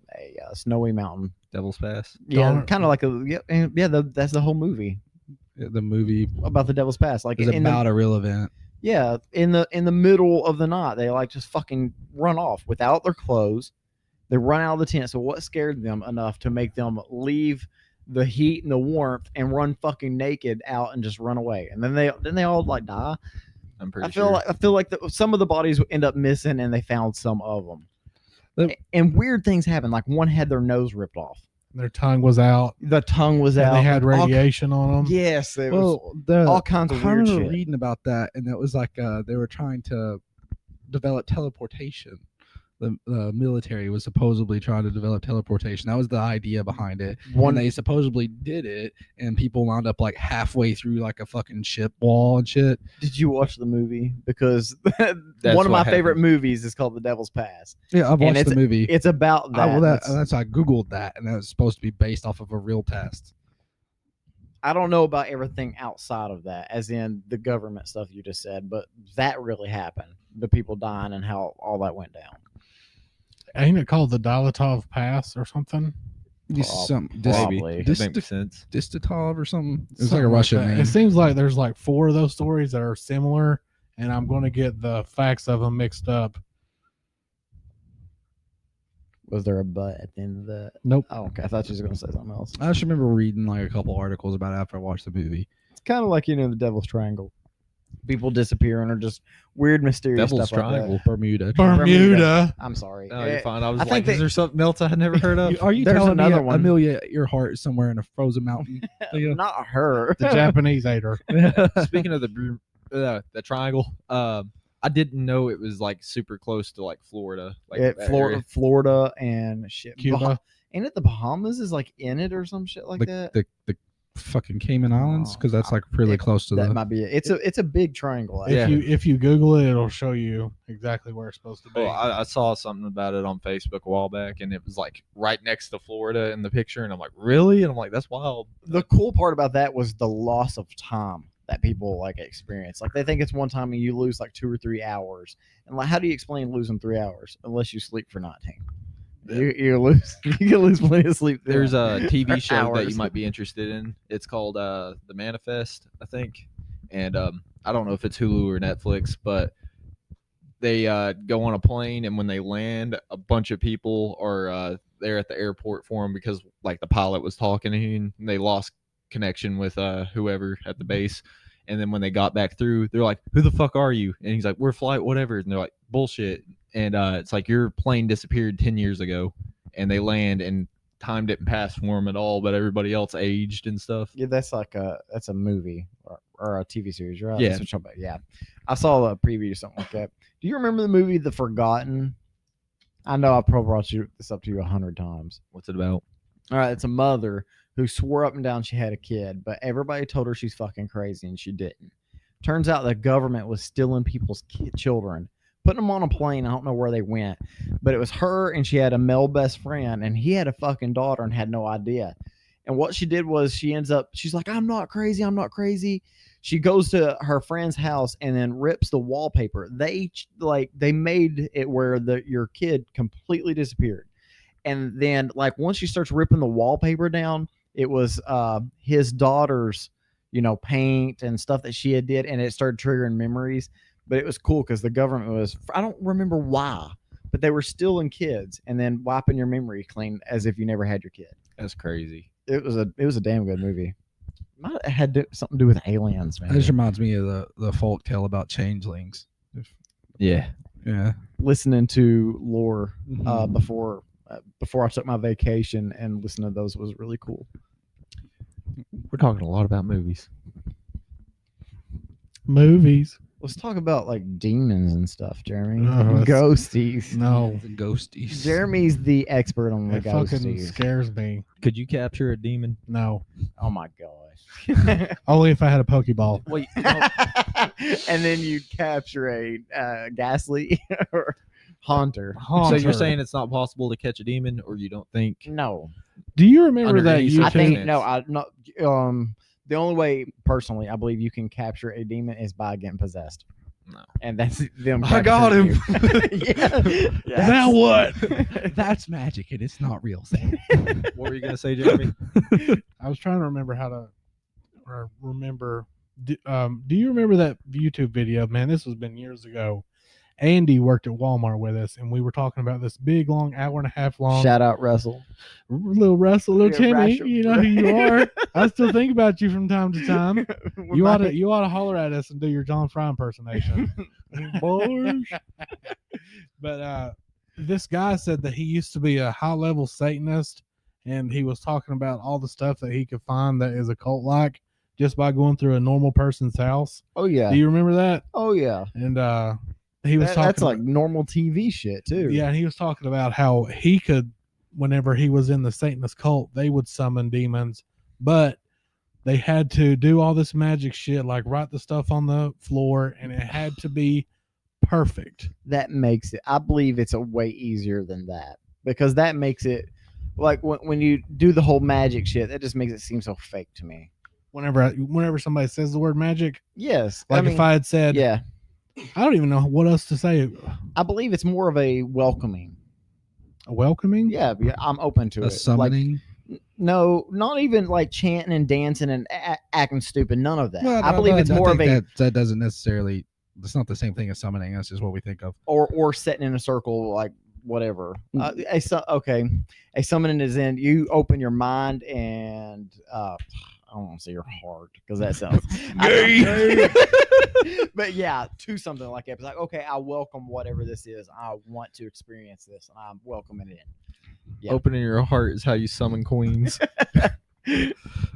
snowy mountain. Devil's Pass. Yeah, Darn. kind of like that's the whole movie The movie about the Devil's Pass. Like is in about a real event. in the middle of the night, they like just fucking run off without their clothes. They run out of the tent. So what scared them enough to make them leave the heat and the warmth and run fucking naked out and just run away? And then they all like die. I'm pretty I feel like some of the bodies end up missing, and they found some of them. The- And weird things happen. Like one had their nose ripped off. Their tongue was out. The tongue was And out. they had All- radiation on them. Yes, it was Well, the all kinds I of weird remember shit. reading about that, and it was like they were trying to develop teleportation. The military was supposedly trying to develop teleportation. That was the idea behind it. One And they supposedly did it, and people wound up like halfway through like a fucking ship wall and shit. Did you watch the movie? Because That's one of my what favorite happens. movies is called The Devil's Pass. Yeah, I've And watched the movie. It's about that. Well, That's- that's I googled that, and that was supposed to be based off of a real test. I don't know about everything outside of that, as in the government stuff you just said, but that really happened. The people dying and how all that went down. Ain't it called the Dalatov Pass or something? Probably. That makes sense. Distatov or something. It's Something like a Russian that. name. It seems like there's like 4 of those stories that are similar, and I'm going to get the facts of them mixed up. Was there a but at the end of that? Nope. Oh, okay. I thought you were going to say something else. I just remember reading like a couple articles about it after I watched the movie. It's kind of like, the Devil's Triangle. People disappearing or just weird, mysterious Devil's stuff Triangle. like Bermuda. Bermuda. I'm sorry. No, you're fine. I was I like, think is they- there something else I had never heard of? Are you There's telling me another one. Amelia Earhart is somewhere in a frozen mountain? Not her. The Japanese ate her. Speaking of the triangle, I didn't know it was like super close to like Florida, like that area. Florida and shit. Cuba. Ain't it the Bahamas is like in it or some shit like that? the fucking Cayman Islands, because that's like really it- close to That the. might be it. It's a big triangle. If actually. you Google it, it'll show you exactly where it's supposed to be. Well, I saw something about it on Facebook a while back, and it was like right next to Florida in the picture, and I'm like, really? And I'm like, that's wild. The cool part about that was the loss of time that people like experience. Like they think it's one time and you lose like 2 or 3 hours. And like, how do you explain losing 3 hours unless you sleep for 19? You lose. You can lose plenty of sleep. then. There's a TV show that Hours. you might be interested in. It's called The Manifest, I think, and I don't know if it's Hulu or Netflix, but they go on a plane, and when they land, a bunch of people are there at the airport for them because like the pilot was talking to him, and they lost connection with whoever at the base. And then when they got back through, they're like, "Who the fuck are you?" And he's like, "We're flight whatever." And they're like, "Bullshit." And it's like your plane disappeared 10 years ago, and they land, and time didn't pass for them at all, but everybody else aged and stuff. Yeah, that's a movie or a TV series, right? Yeah. That's what you're talking about. Yeah, I saw a preview or something like that. Do you remember the movie The Forgotten? I know I probably brought this up to you 100 times. What's it about? All right, it's a mother who swore up and down she had a kid, but everybody told her she's fucking crazy, and she didn't. Turns out the government was stealing people's children, putting them on a plane. I don't know where they went, but it was her, and she had a male best friend, and he had a fucking daughter and had no idea. And what she did was she's like, I'm not crazy. I'm not crazy. She goes to her friend's house and then rips the wallpaper. They made it where your kid completely disappeared. And then like once she starts ripping the wallpaper down, it was his daughter's, paint and stuff that she had did, and it started triggering memories. But it was cool because the government was, I don't remember why, but they were stealing kids and then wiping your memory clean as if you never had your kid. That's crazy. It was a damn good movie. Might have had something to do with aliens, man. This reminds me of the folk tale about changelings. Yeah. Yeah. Listening to lore Mhm. before I took my vacation and listening to those was really cool. We're talking a lot about movies. Movies. Let's talk about like demons and stuff, Jeremy. Oh, Ghosties. No, The ghosties. Jeremy's the expert on the it fucking ghosties. scares me. Could you capture a demon? No, Oh my gosh. only if I had a Pokeball. Wait, and then you capture a ghastly or haunter. So you're Haunter. saying it's not possible to catch a demon, or you don't think? No, Do you remember Under that any YouTube? I think circumstance. no. I not. The only way, personally, I believe you can capture a demon is by getting possessed. No. And that's them. I got capturing him. you. Yeah. Now what? That's magic, and it's not real. Sam. What were you gonna say, Jeremy? I was trying to remember how to remember. Do you remember that YouTube video? Man, this has been years ago. Andy worked at Walmart with us, and we were talking about this big, long, hour and a half long. Shout out Russell. Little Russell, little Yeah, Timmy, Russell. you know who you are. I still think about you from time to time. You ought to holler at us and do your John Fry impersonation. Boys. But this guy said that he used to be a high level Satanist, and he was talking about all the stuff that he could find that is occult like just by going through a normal person's house. Oh yeah. Do you remember that? Oh yeah. And he was talking That's like about, normal TV shit too. yeah, and he was talking about how he could, whenever he was in the Satanist cult, they would summon demons, but they had to do all this magic shit, like write the stuff on the floor, and it had to be perfect. That makes it. I believe it's a way easier than that because that makes it like when you do the whole magic shit. That just makes it seem so fake to me. whenever somebody says the word magic, Yes. like if I had said, yeah, I don't even know what else to say. I believe it's more of a welcoming. A welcoming? Yeah, I'm open to A it. summoning. Like, no, not even like chanting and dancing and acting stupid. None of that. Well, I believe it's more of a that doesn't necessarily. It's not the same thing as summoning. That's just what we think of. or sitting in a circle, like whatever. Mm. A summoning is in you open your mind and I don't want to say your heart because that sounds but yeah, to something like that. It's like, okay, I welcome whatever this is. I want to experience this, and I'm welcoming it in. Yeah. Opening your heart is how you summon queens.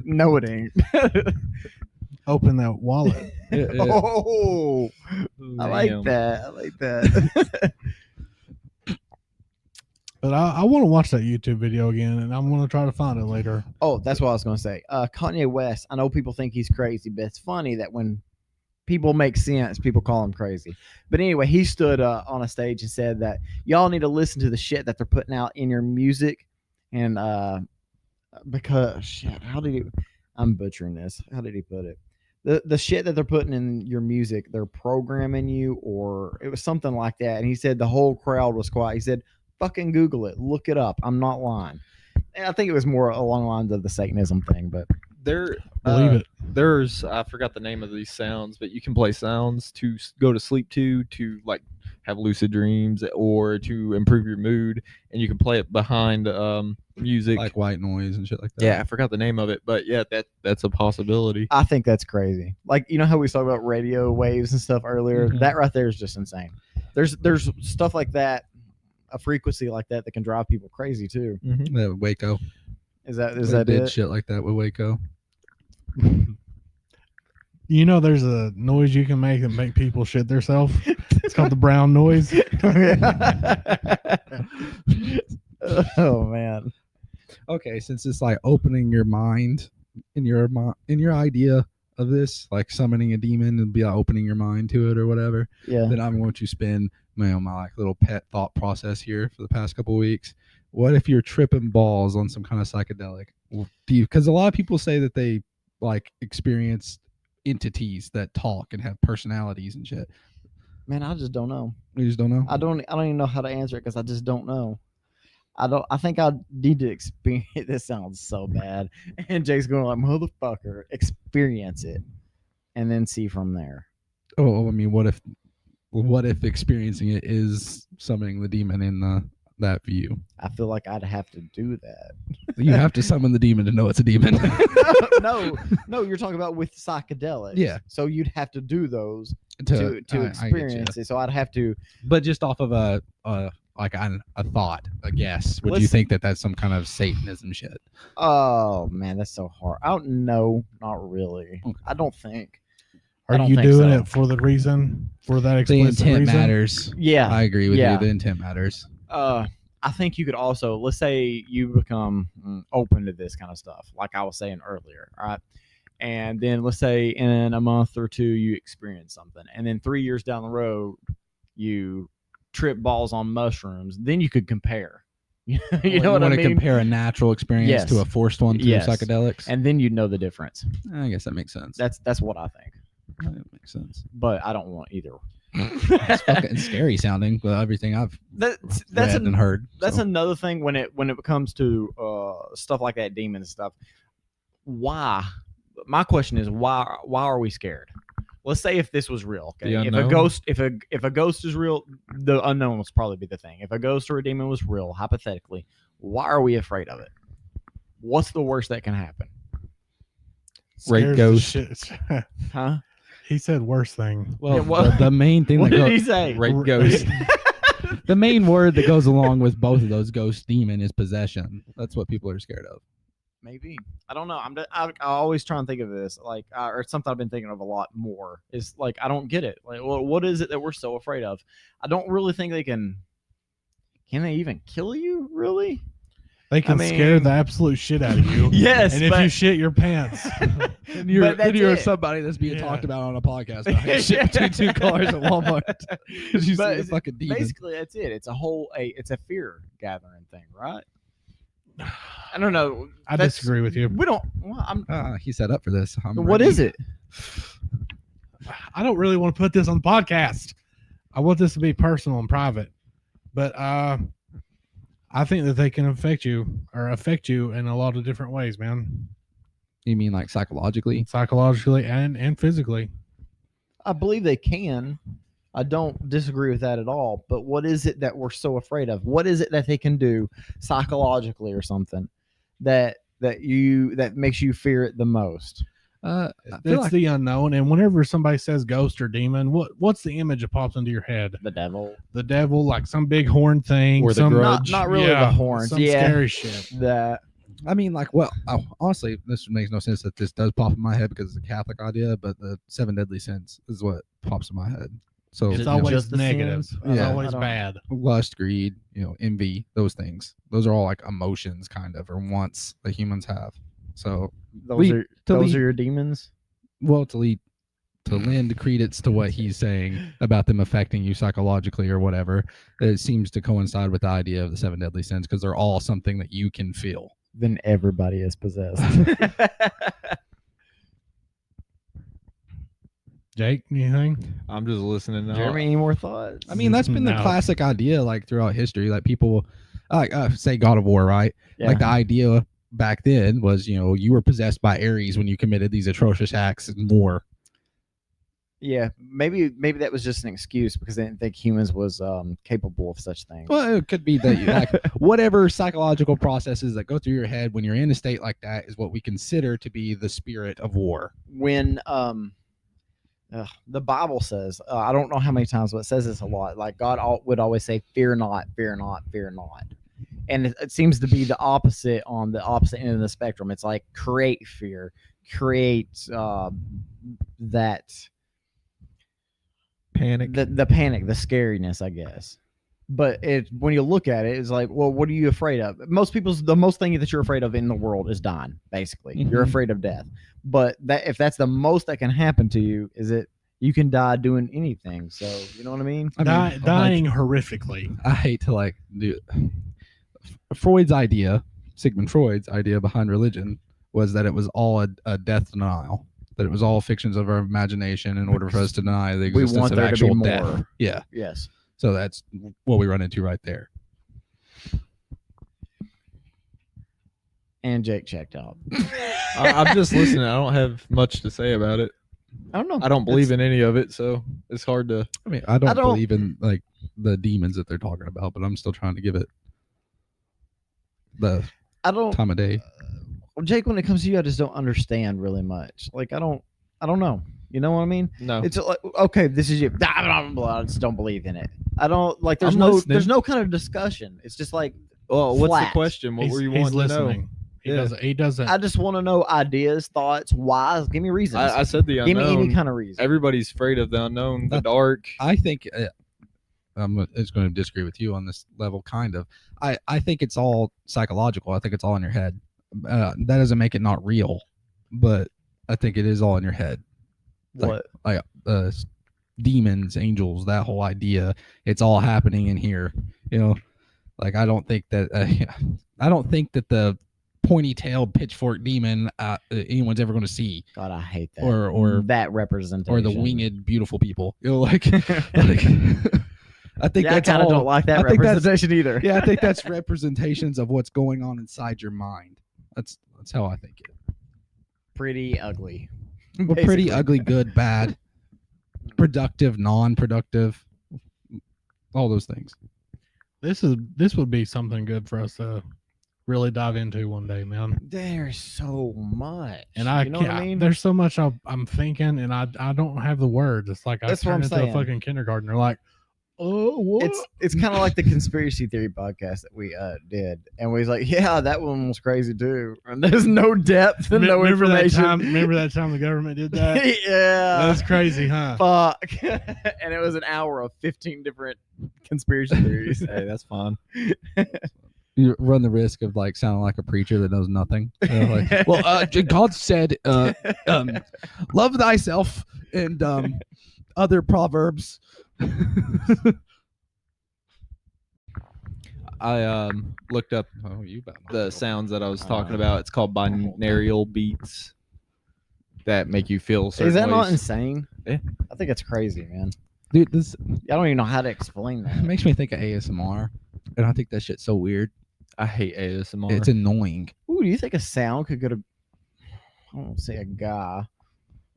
No, it ain't. Open that wallet. Oh, I like Damn. that. I like that. But I want to watch that YouTube video again, and I'm going to try to find it later. Oh, that's what I was going to say. Kanye West, I know people think he's crazy, but it's funny that when people make sense, people call him crazy. But anyway, he stood on a stage and said that y'all need to listen to the shit that they're putting out in your music. And because, shit, I'm butchering this. How did he put it? The shit that they're putting in your music, they're programming you, or it was something like that. And he said the whole crowd was quiet. He said, fucking Google it. Look it up. I'm not lying. And I think it was more along the lines of the Satanism thing, but There, Believe it. There's I forgot the name of these sounds, but you can play sounds to go to sleep to like have lucid dreams or to improve your mood, and you can play it behind music. Like white noise and shit like that. Yeah, I forgot the name of it, but yeah, that's a possibility. I think that's crazy. Like, you know how we talked about radio waves and stuff earlier? Mhm. That right there is just insane. There's stuff like that, a frequency like that can drive people crazy too. Mm-hmm. Yeah, Waco. Is that They did it? shit like that with Waco. You know, there's a noise you can make that make people shit themselves. It's called the brown noise. Oh man. Okay, since it's like opening your mind in your idea of this, like summoning a demon and be like opening your mind to it or whatever, Yeah. then I'm going to spin my like little pet thought process here for the past couple of weeks. What if you're tripping balls on some kind of psychedelic? Because a lot of people say that they like experience entities that talk and have personalities and shit. Man, I just don't know. You just don't know. I don't even know how to answer it because I just don't know. I think I need to experience. This sounds so bad. And Jake's going like, motherfucker, experience it, and then see from there. Oh, I mean, what if experiencing it is summoning the demon in that view? I feel like I'd have to do that. You have to summon the demon to know it's a demon. no, you're talking about with psychedelics. Yeah. So you'd have to do those to to I experience it. So I'd have to. But just off of a thought, a guess, would you think that that's some kind of Satanism shit? Oh man, that's so hard. I don't know. Not really. Okay. I don't think. Are you doing it for the reason, for that The explicit intent reason? matters. Yeah. I agree with Yeah. you. The intent matters. I think you could also, let's say you become open to this kind of stuff, like I was saying earlier, all right? And then let's say in a month or two you experience something, and then 3 years down the road you trip balls on mushrooms. Then you could compare. You know what I mean? To compare a natural experience Yes. to a forced one through Yes. psychedelics. And then you'd know the difference. I guess that makes sense. That's what I think. That makes sense. But I don't want either. It's fucking scary sounding with everything I've That's read and heard. That's so. another thing when it comes to stuff like that, demon stuff. Why? My question is why are we scared? Let's say if this was real, okay? The If a unknown? ghost if a ghost is real, the unknown will probably be the thing. If a ghost or a demon was real, hypothetically, why are we afraid of it? What's the worst that can happen? Rape Scares the ghost. shit. Huh? He said worst thing. Well, Yeah, what- the main thing What that did he goes, say? Rape ghost. the main word that goes along with both of those, ghost, demon, is possession. That's what people are scared of. Maybe. I don't know. I always try and think of this like or it's something I've been thinking of a lot more. Is like I don't get it. Like, well, what is it that we're so afraid of? I don't really think they can. Can they even kill you? Really? They can I scare mean- the absolute shit out of you. Yes. And if but, you shit your pants, And you're, But that's it. somebody that's being Yeah. talked about on a podcast about shit between two cars at Walmart. 'Cause you But see a fucking demon. basically, that's it. It's a whole it's a fear gathering thing, right? I don't know. I That's- disagree with you. We don't. Well, He set up for this. what is it? I don't really want to put this on the podcast. I want this to be personal and private. But I think that they can affect you in a lot of different ways, man. You mean like psychologically? Psychologically and physically. I believe they can. I don't disagree with that at all. But what is it that we're so afraid of? What is it that they can do psychologically or something that makes you fear it the most? I feel It's like the unknown. And whenever somebody says ghost or demon, what's the image that pops into your head? The devil. The devil, like some big horn thing, Or the some grudge. Not really the horns. some Yeah. scary shit. That. I mean, like, well, honestly, this makes no sense that this does pop in my head because it's a Catholic idea, but the 7 deadly sins is what pops in my head. So Is It's it always just the negative. sins? It's Yeah. always I don't- bad. lust, greed, envy, those things. Those are all like emotions, kind of, or wants that humans have. So, Those are lead- your demons. well, to lend credence to what he's saying about them affecting you psychologically or whatever, it seems to coincide with the idea of the 7 deadly sins because they're all something that you can feel. Then everybody is possessed. Jake, anything? I'm just listening now. Jeremy, any more thoughts? I mean, that's been the No. classic idea, like throughout history. Like people, say God of War, right? Yeah. Like the idea back then was, you were possessed by Ares when you committed these atrocious acts in war. Yeah, maybe that was just an excuse because they didn't think humans was capable of such things. Well, it could be that you like whatever psychological processes that go through your head when you're in a state like that is what we consider to be the spirit of war. When the Bible says, I don't know how many times, but it says this a lot. Like God would always say, "Fear not, fear not, fear not," and it seems to be the opposite on the opposite end of the spectrum. It's like create fear, create that. Panic. The panic, the scariness, I guess. But when you look at it, it's like, well, what are you afraid of? The most thing that you're afraid of in the world is dying. Basically, you're Mhm. afraid of death. But if that's the most that can happen to you, is it you can die doing anything? So you know what I mean? Dying horrifically. I hate to do Sigmund Freud's idea behind religion was that it was all a death denial. That it was all fictions of our imagination in order for us to deny the We existence want of there to be actual more. death. Yeah. Yes. So that's what we run into right there. And Jake checked out. I'm just listening. I don't have much to say about it. I don't know. I don't believe in any of it, so it's hard to. I mean, I don't don't- believe in like the demons that they're talking about, but I'm still trying to give it the I don't. time of day. Jake, when it comes to you, I just don't understand really much. Like I don't know. You know what I mean? No. It's like, okay, this is you. Blah, blah, blah, blah. I just don't believe in it. I don't like. There's I'm no. listening. There's no kind of discussion. It's just like Well, what's flat. the question? What were you He's wanting to know? listening. He Yeah. doesn't. He doesn't. I just want to know ideas, thoughts, whys. Give me reasons. I said the Give me unknown. any kind of reason. Everybody's afraid of the unknown, the That's- dark. I think I'm just going to disagree with you on this level, kind of. I think it's all psychological. I think it's all in your head. That doesn't make it not real, but I think it is all in your head. What? Like demons, angels, that whole idea. It's all happening in here. Like I don't think that the pointy-tailed pitchfork demon anyone's ever going to see, God, I hate that. or that representation. or the winged beautiful people. Like I think Yeah, I that's kind of all. don't like that I think that's- representation either. Yeah, I think that's representations of what's going on inside your mind. That's how I think it. Pretty ugly. Well, pretty Basically. ugly, good, bad, productive, non-productive, all those things. This would be something good for us to really dive into one day, man. There's so much, And I you know can't. what I mean? There's so much I'm thinking, and I don't have the words. It's like I That's what turn I'm into saying. a fucking kindergartner. Like, oh, what? It's kind of like the conspiracy theory podcast that we did, and we was like, yeah, that one was crazy too. And there's no depth and no remember information. remember that time the government did that? Yeah, That's crazy, huh? fuck. And it was an hour of 15 different conspiracy theories. Hey, that's fine. You run the risk of like sounding like a preacher that knows nothing. Well, God said, "Love thyself," and other proverbs. I looked up Oh, you better not the go. sounds that I was talking about. It's called binaural beats that make you feel certain Is that not ways. insane? Yeah. I think it's crazy, man. Dude, this I don't even know how to explain that. makes me think of ASMR, and I think that shit's so weird. I hate ASMR. It's annoying. Ooh, do you think a sound could go to? I don't say a guy.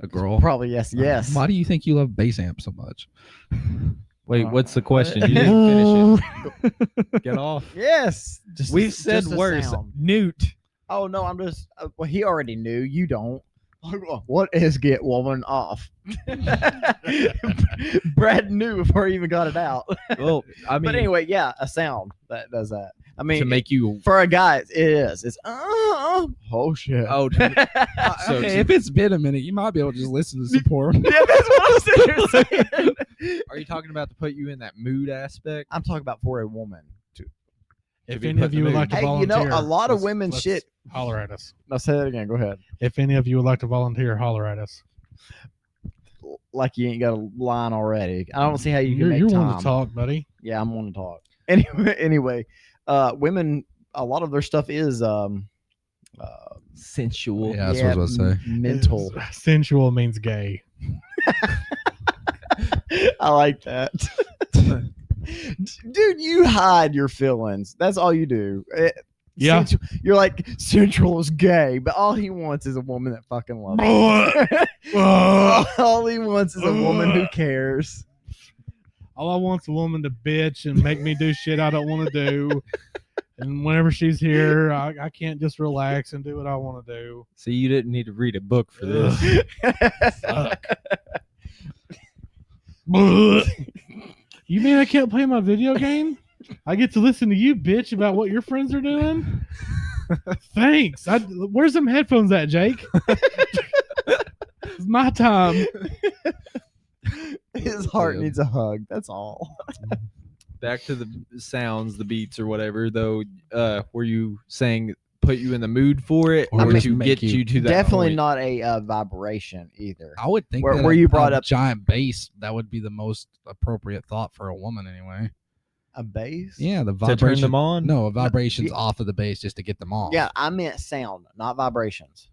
A girl. Probably yes. Yes. Why do you think you love bass amp so much? Wait, what's the question? You didn't finish it. Get off. Yes. We said just a worse. sound. Newt. Oh no, I'm just. Well, he already knew. You don't. What is get woman off? Brad knew before he even got it out. Well, I mean, But anyway, yeah, a sound that does that. I mean, to make you. for a guy, it is. It's oh shit. Oh, yeah, So okay, to- if it's been a minute, you might be able to just listen to support. that's what I'm sitting here saying. Are you talking about to put you in that mood aspect? I'm talking about for a woman. If be any put of in you the would mood. like to Hey, you volunteer, know, a lot of let's- women let's shit. Holler at us. Now say that again. Go ahead. If any of you would like to volunteer, holler at us. Like you ain't got a line already. I don't see how you can You're, make you're time. one to talk, buddy. Yeah, I'm one to talk. Anyway, women, a lot of their stuff is Sensual. Yeah, that's what I was gonna say. mental. Sensual means gay. I like that. Dude, you hide your feelings. That's all you do. Yeah. You're like, Central is gay, but all he wants is a woman that fucking loves him. All he wants is a woman who cares. All I want's a woman to bitch and make me do shit I don't want to do. And whenever she's here, I can't just relax and do what I want to do. See, you didn't need to read a book for this. Fuck. You mean I can't play my video game? I get to listen to you bitch about what your friends are doing? Thanks. Where's them headphones at, Jake? It's my time. His heart Yeah. needs a hug. That's all. Back to the sounds, the beats or whatever, though, were you saying put you in the mood for it Or or just to make get you- you to that Definitely point? not a vibration either. I would think Where- that where a- you brought a up- giant bass, that would be the most appropriate thought for a woman anyway. A bass? Yeah, the To vibration. turn them on? No, a vibration's yeah. off of the bass just to get them off. Yeah, I meant sound, not vibrations.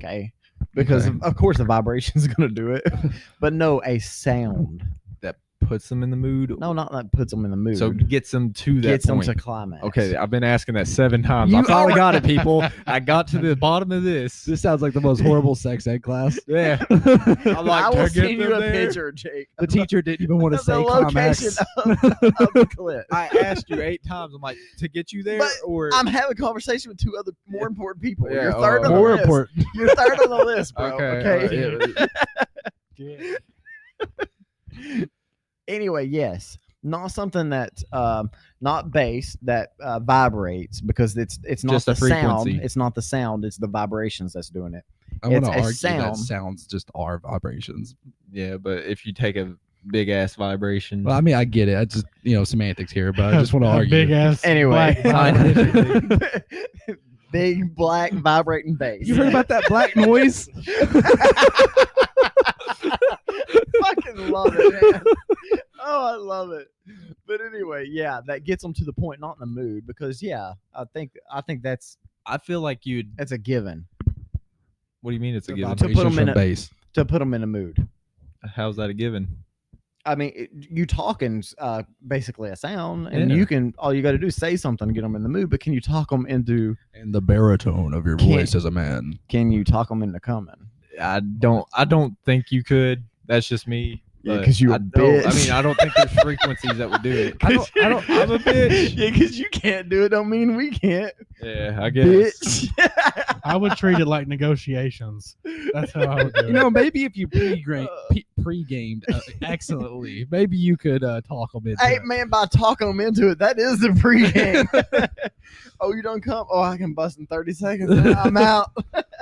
Okay. Because Okay. of course the vibration's gonna do it. But no, a sound. That puts them in the mood? No, not that puts them in the mood. So gets them to that gets them point. to climax. Okay, I've been asking that 7 times. I You finally are- got it, people. I got to the bottom of this. This sounds like the most horrible sex ed class. Yeah. I'm like, I "Can will get send you them a there?" picture, Jake. The teacher didn't even want to Of say the location climax. of the clip. I asked you 8 times. I'm like, to get you there But or I'm having a conversation with 2 other more important people. Yeah, You're third on the More list. important. You're third on the list, bro. Okay, Okay. yeah. Anyway, yes, not something that not bass that vibrates because it's not Just a the sound. frequency. It's not the sound. It's the vibrations that's doing it. I'm going to It's a argue sound. that sounds just are vibrations. Yeah, but if you take a big ass vibration, Well, I mean, I get it. I just, semantics here, but I just want to argue. Big ass. Anyway, black vibration. big black vibrating bass. You heard about that black noise? Fucking love it, man. Oh, I love it. But anyway, yeah, that gets them to the point, not in the mood, because yeah, I think that's I feel like you'd. a given What do you mean it's a The given? To put vibrations 'em in from a- bass. to put them in a mood. How's that a given? I mean, you talking's basically a sound, and Yeah. you can all you got to do is say something to get them in the mood. But can you talk them into? And the baritone of your Can't- voice as a man. Can you talk them into coming? I don't think you could. That's just me. Yeah, but 'cause you a I don't- I bitch. mean, I don't think there's frequencies that would do it. I'm a bitch. Yeah, because you can't do it. Don't mean we can't. Yeah, I guess. Bitch. I would treat it like negotiations. That's how I would do it. Maybe if you pre-gamed excellently, maybe you could talk them into Hey it. man, by talking them into it, that is the pregame. Oh, you don't come? Oh, I can bust in 30 seconds. And I'm out.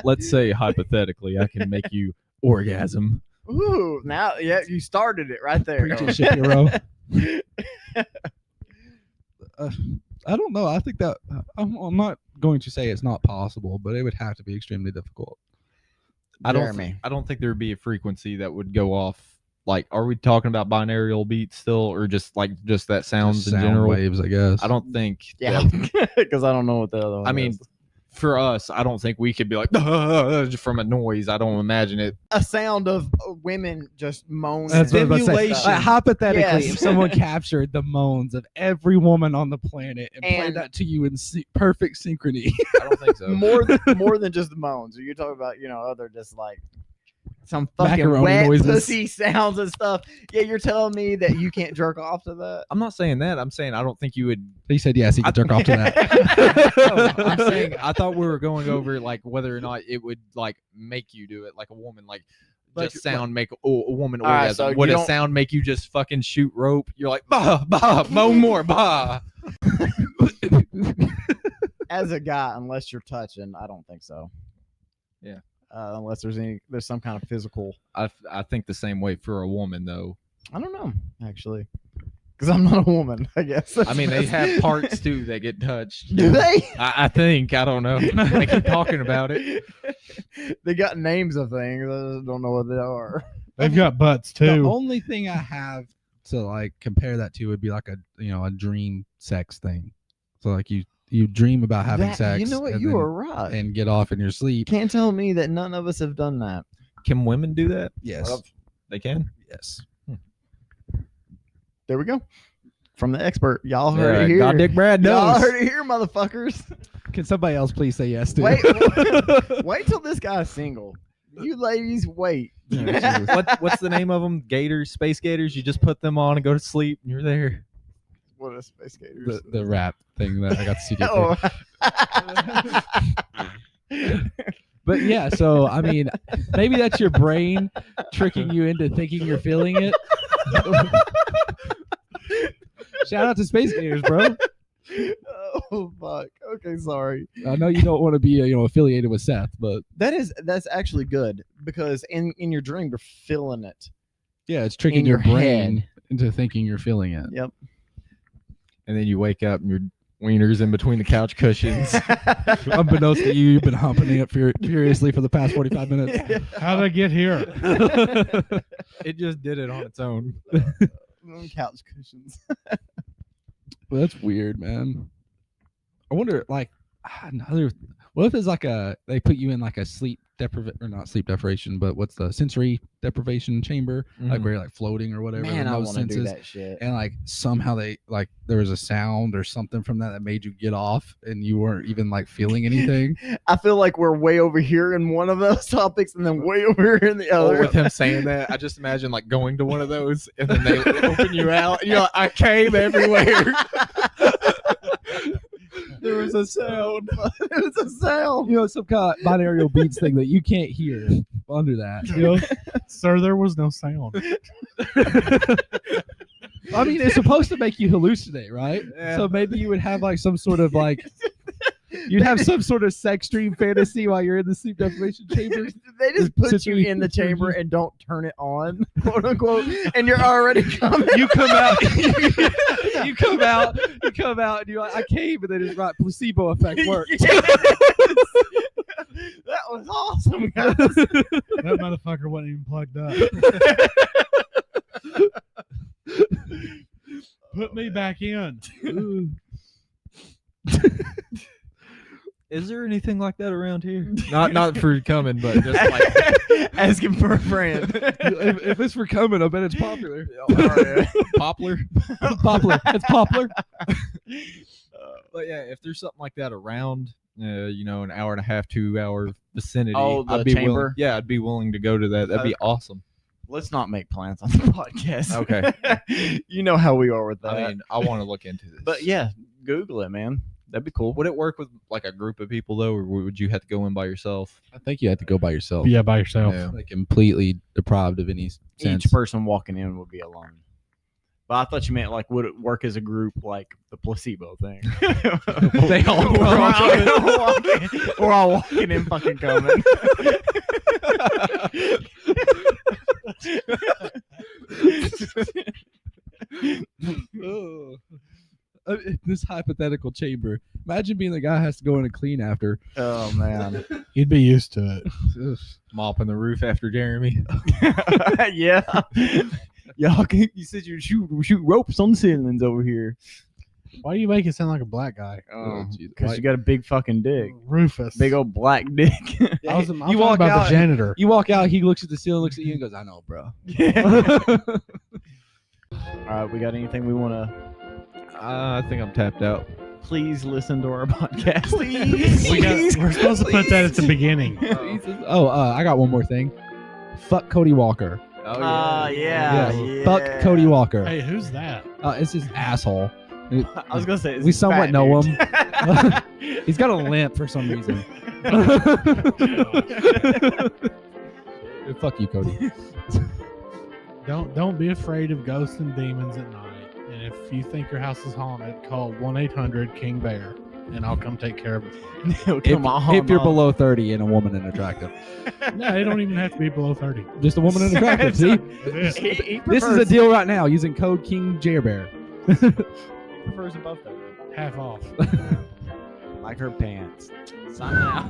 Let's say hypothetically, I can make you orgasm. Ooh, now yeah, you started it right there. Preach it, shit, hero. I don't know. I think that I'm not going to say it's not possible, but it would have to be extremely difficult. I don't. Jeremy. I don't think there would be a frequency that would go off like, are we talking about binaural beats still, or just that sounds Just in sound general? waves, I guess. I don't think. Yeah, because I don't know what the other one I mean, is. for us, I don't think we could be like from a noise. I don't imagine it. A sound of women just moaning. That's what I was about to say. Stimulation. Hypothetically, Yes. if someone captured the moans of every woman on the planet and played And- that to you in perfect synchrony, I don't think so. more than just the moans. You're talking about, other just like some fucking Macaroni wet noises. pussy sounds and stuff. Yeah, you're telling me that you can't jerk off to that? I'm not saying that. I'm saying I don't think you would. he said yes, he could jerk off to that. No, I'm saying I thought we were going over like whether or not it would like make you do it like a woman, like just sound make a woman All right, orgasm. so Would you a don't- sound make you just fucking shoot rope? You're like bah bah, moan more bah. As a guy, unless you're touching, I don't think so. Yeah. Unless there's some kind of physical. I think the same way for a woman though. I don't know, actually, because I'm not a woman. I guess. I mean, they have parts too that get touched. Do they? I think. I don't know. They keep talking about it. They got names of things. I just don't know what they are. They've got butts The too. only thing I have to like compare that to would be like a dream sex thing. So like you dream about having sex. You know what? and You then- are right. and get off in your sleep. Can't tell me that none of us have done that. Can women do that? Yes. They can. Yes. There we go. From the expert. Y'all heard it here. God Dick Brad Y'all knows. heard it here, motherfuckers. Can somebody else please say yes to Wait, it? wait till this guy's single. You ladies, wait. What's the name of them? Gators, space gators. You just put them on and go to sleep, and you're there. What is space skaters? the rap thing that I got the CD for. Oh. But yeah, so I mean, maybe that's your brain tricking you into thinking you're feeling it. Shout out to Space Gators, bro. Oh fuck. Okay, sorry. I know you don't want to be affiliated with Seth, but That's actually good because in your dream you're feeling it. yeah, it's tricking In your your brain head. into thinking you're feeling it. Yep. And then you wake up and your wiener's in between the couch cushions. Unbeknownst to you, you've been humping it furiously for the past 45 minutes. How'd I get here? It just did it on its own. Couch cushions. Well, that's weird, man. I wonder, like, what if it's like they put you in like a not sleep deprivation, but what's the sensory deprivation chamber, like Mhm. where you're like floating or whatever. Man, with I no want to do senses. that shit. And like somehow there was a sound or something from that made you get off, and you weren't even like feeling anything. I feel like we're way over here in one of those topics and then way over here in the Or other. with him saying that, I just imagine like going to one of those and then they open you out. And you're like, I came everywhere. There was a sound. It was a sound. Some kind of binaural beats thing that you can't hear under that. Sir, there was no sound. I mean, it's supposed to make you hallucinate, right? Yeah. So maybe you would have like some sort of like, you'd have some sort of sex dream fantasy while you're in the sleep deprivation chamber. They just put you Sensory- in the chamber and don't turn it on, quote unquote, and you're already coming. You come out, you come out, and you're like, I came, and then it's right placebo effect works. That was awesome, guys. That motherfucker wasn't even plugged up. Put me back in. Is there anything like that around here? Not for coming, but just like Asking for a friend. if it's for coming, I bet it's popular. poplar. Poplar. It's poplar. But yeah, if there's something like that around, an hour and a half, 2 hour vicinity, Oh, the I'd be willing. chamber? Yeah, I'd be willing to go to that. That'd be awesome. Let's not make plans on the podcast. Okay. You know how we are with that. I mean, I want to look into this. but yeah, Google it, man. That'd be cool. would it work with like a group of people though, or would you have to go in by yourself? I think you have to go by yourself. Yeah, by yourself. Yeah. Like completely deprived of any sense. Each person walking in would be alone. But I thought you meant like would it work as a group like the placebo thing? They all we're all walking in fucking coming. Oh. This hypothetical chamber, Imagine being the guy who has to go in and clean after. Oh man. He'd be used to it. Mopping the roof after Jeremy. Yeah. Y'all, you said you shoot ropes on the ceilings over here. Why do you make it sound like a black guy? Because you got a big fucking dick. Rufus. Big old black dick. I was you talking walk about out, the janitor. You walk out, he looks at the ceiling, looks at you, and goes, "I know, bro." All right, we got anything we want to? I think I'm tapped out. Please listen to our podcast. We're supposed to put that at the beginning. I got one more thing. Fuck Cody Walker. Oh yeah. Fuck Cody Walker. Hey, who's that? It's this asshole. I was gonna say We somewhat fat know dude. him. He's got a limp for some reason. Fuck you, Cody. Don't be afraid of ghosts and demons at night. And if you think your house is haunted, call 1-800-KING-BEAR, and I'll come take care of it. If you're below 30 and a woman and attractive. No, they don't even have to be below 30. Just a woman and attractive, see? It is. This is a deal right now using code King Bear. Prefers above that. Half off. Like her pants. Signing out.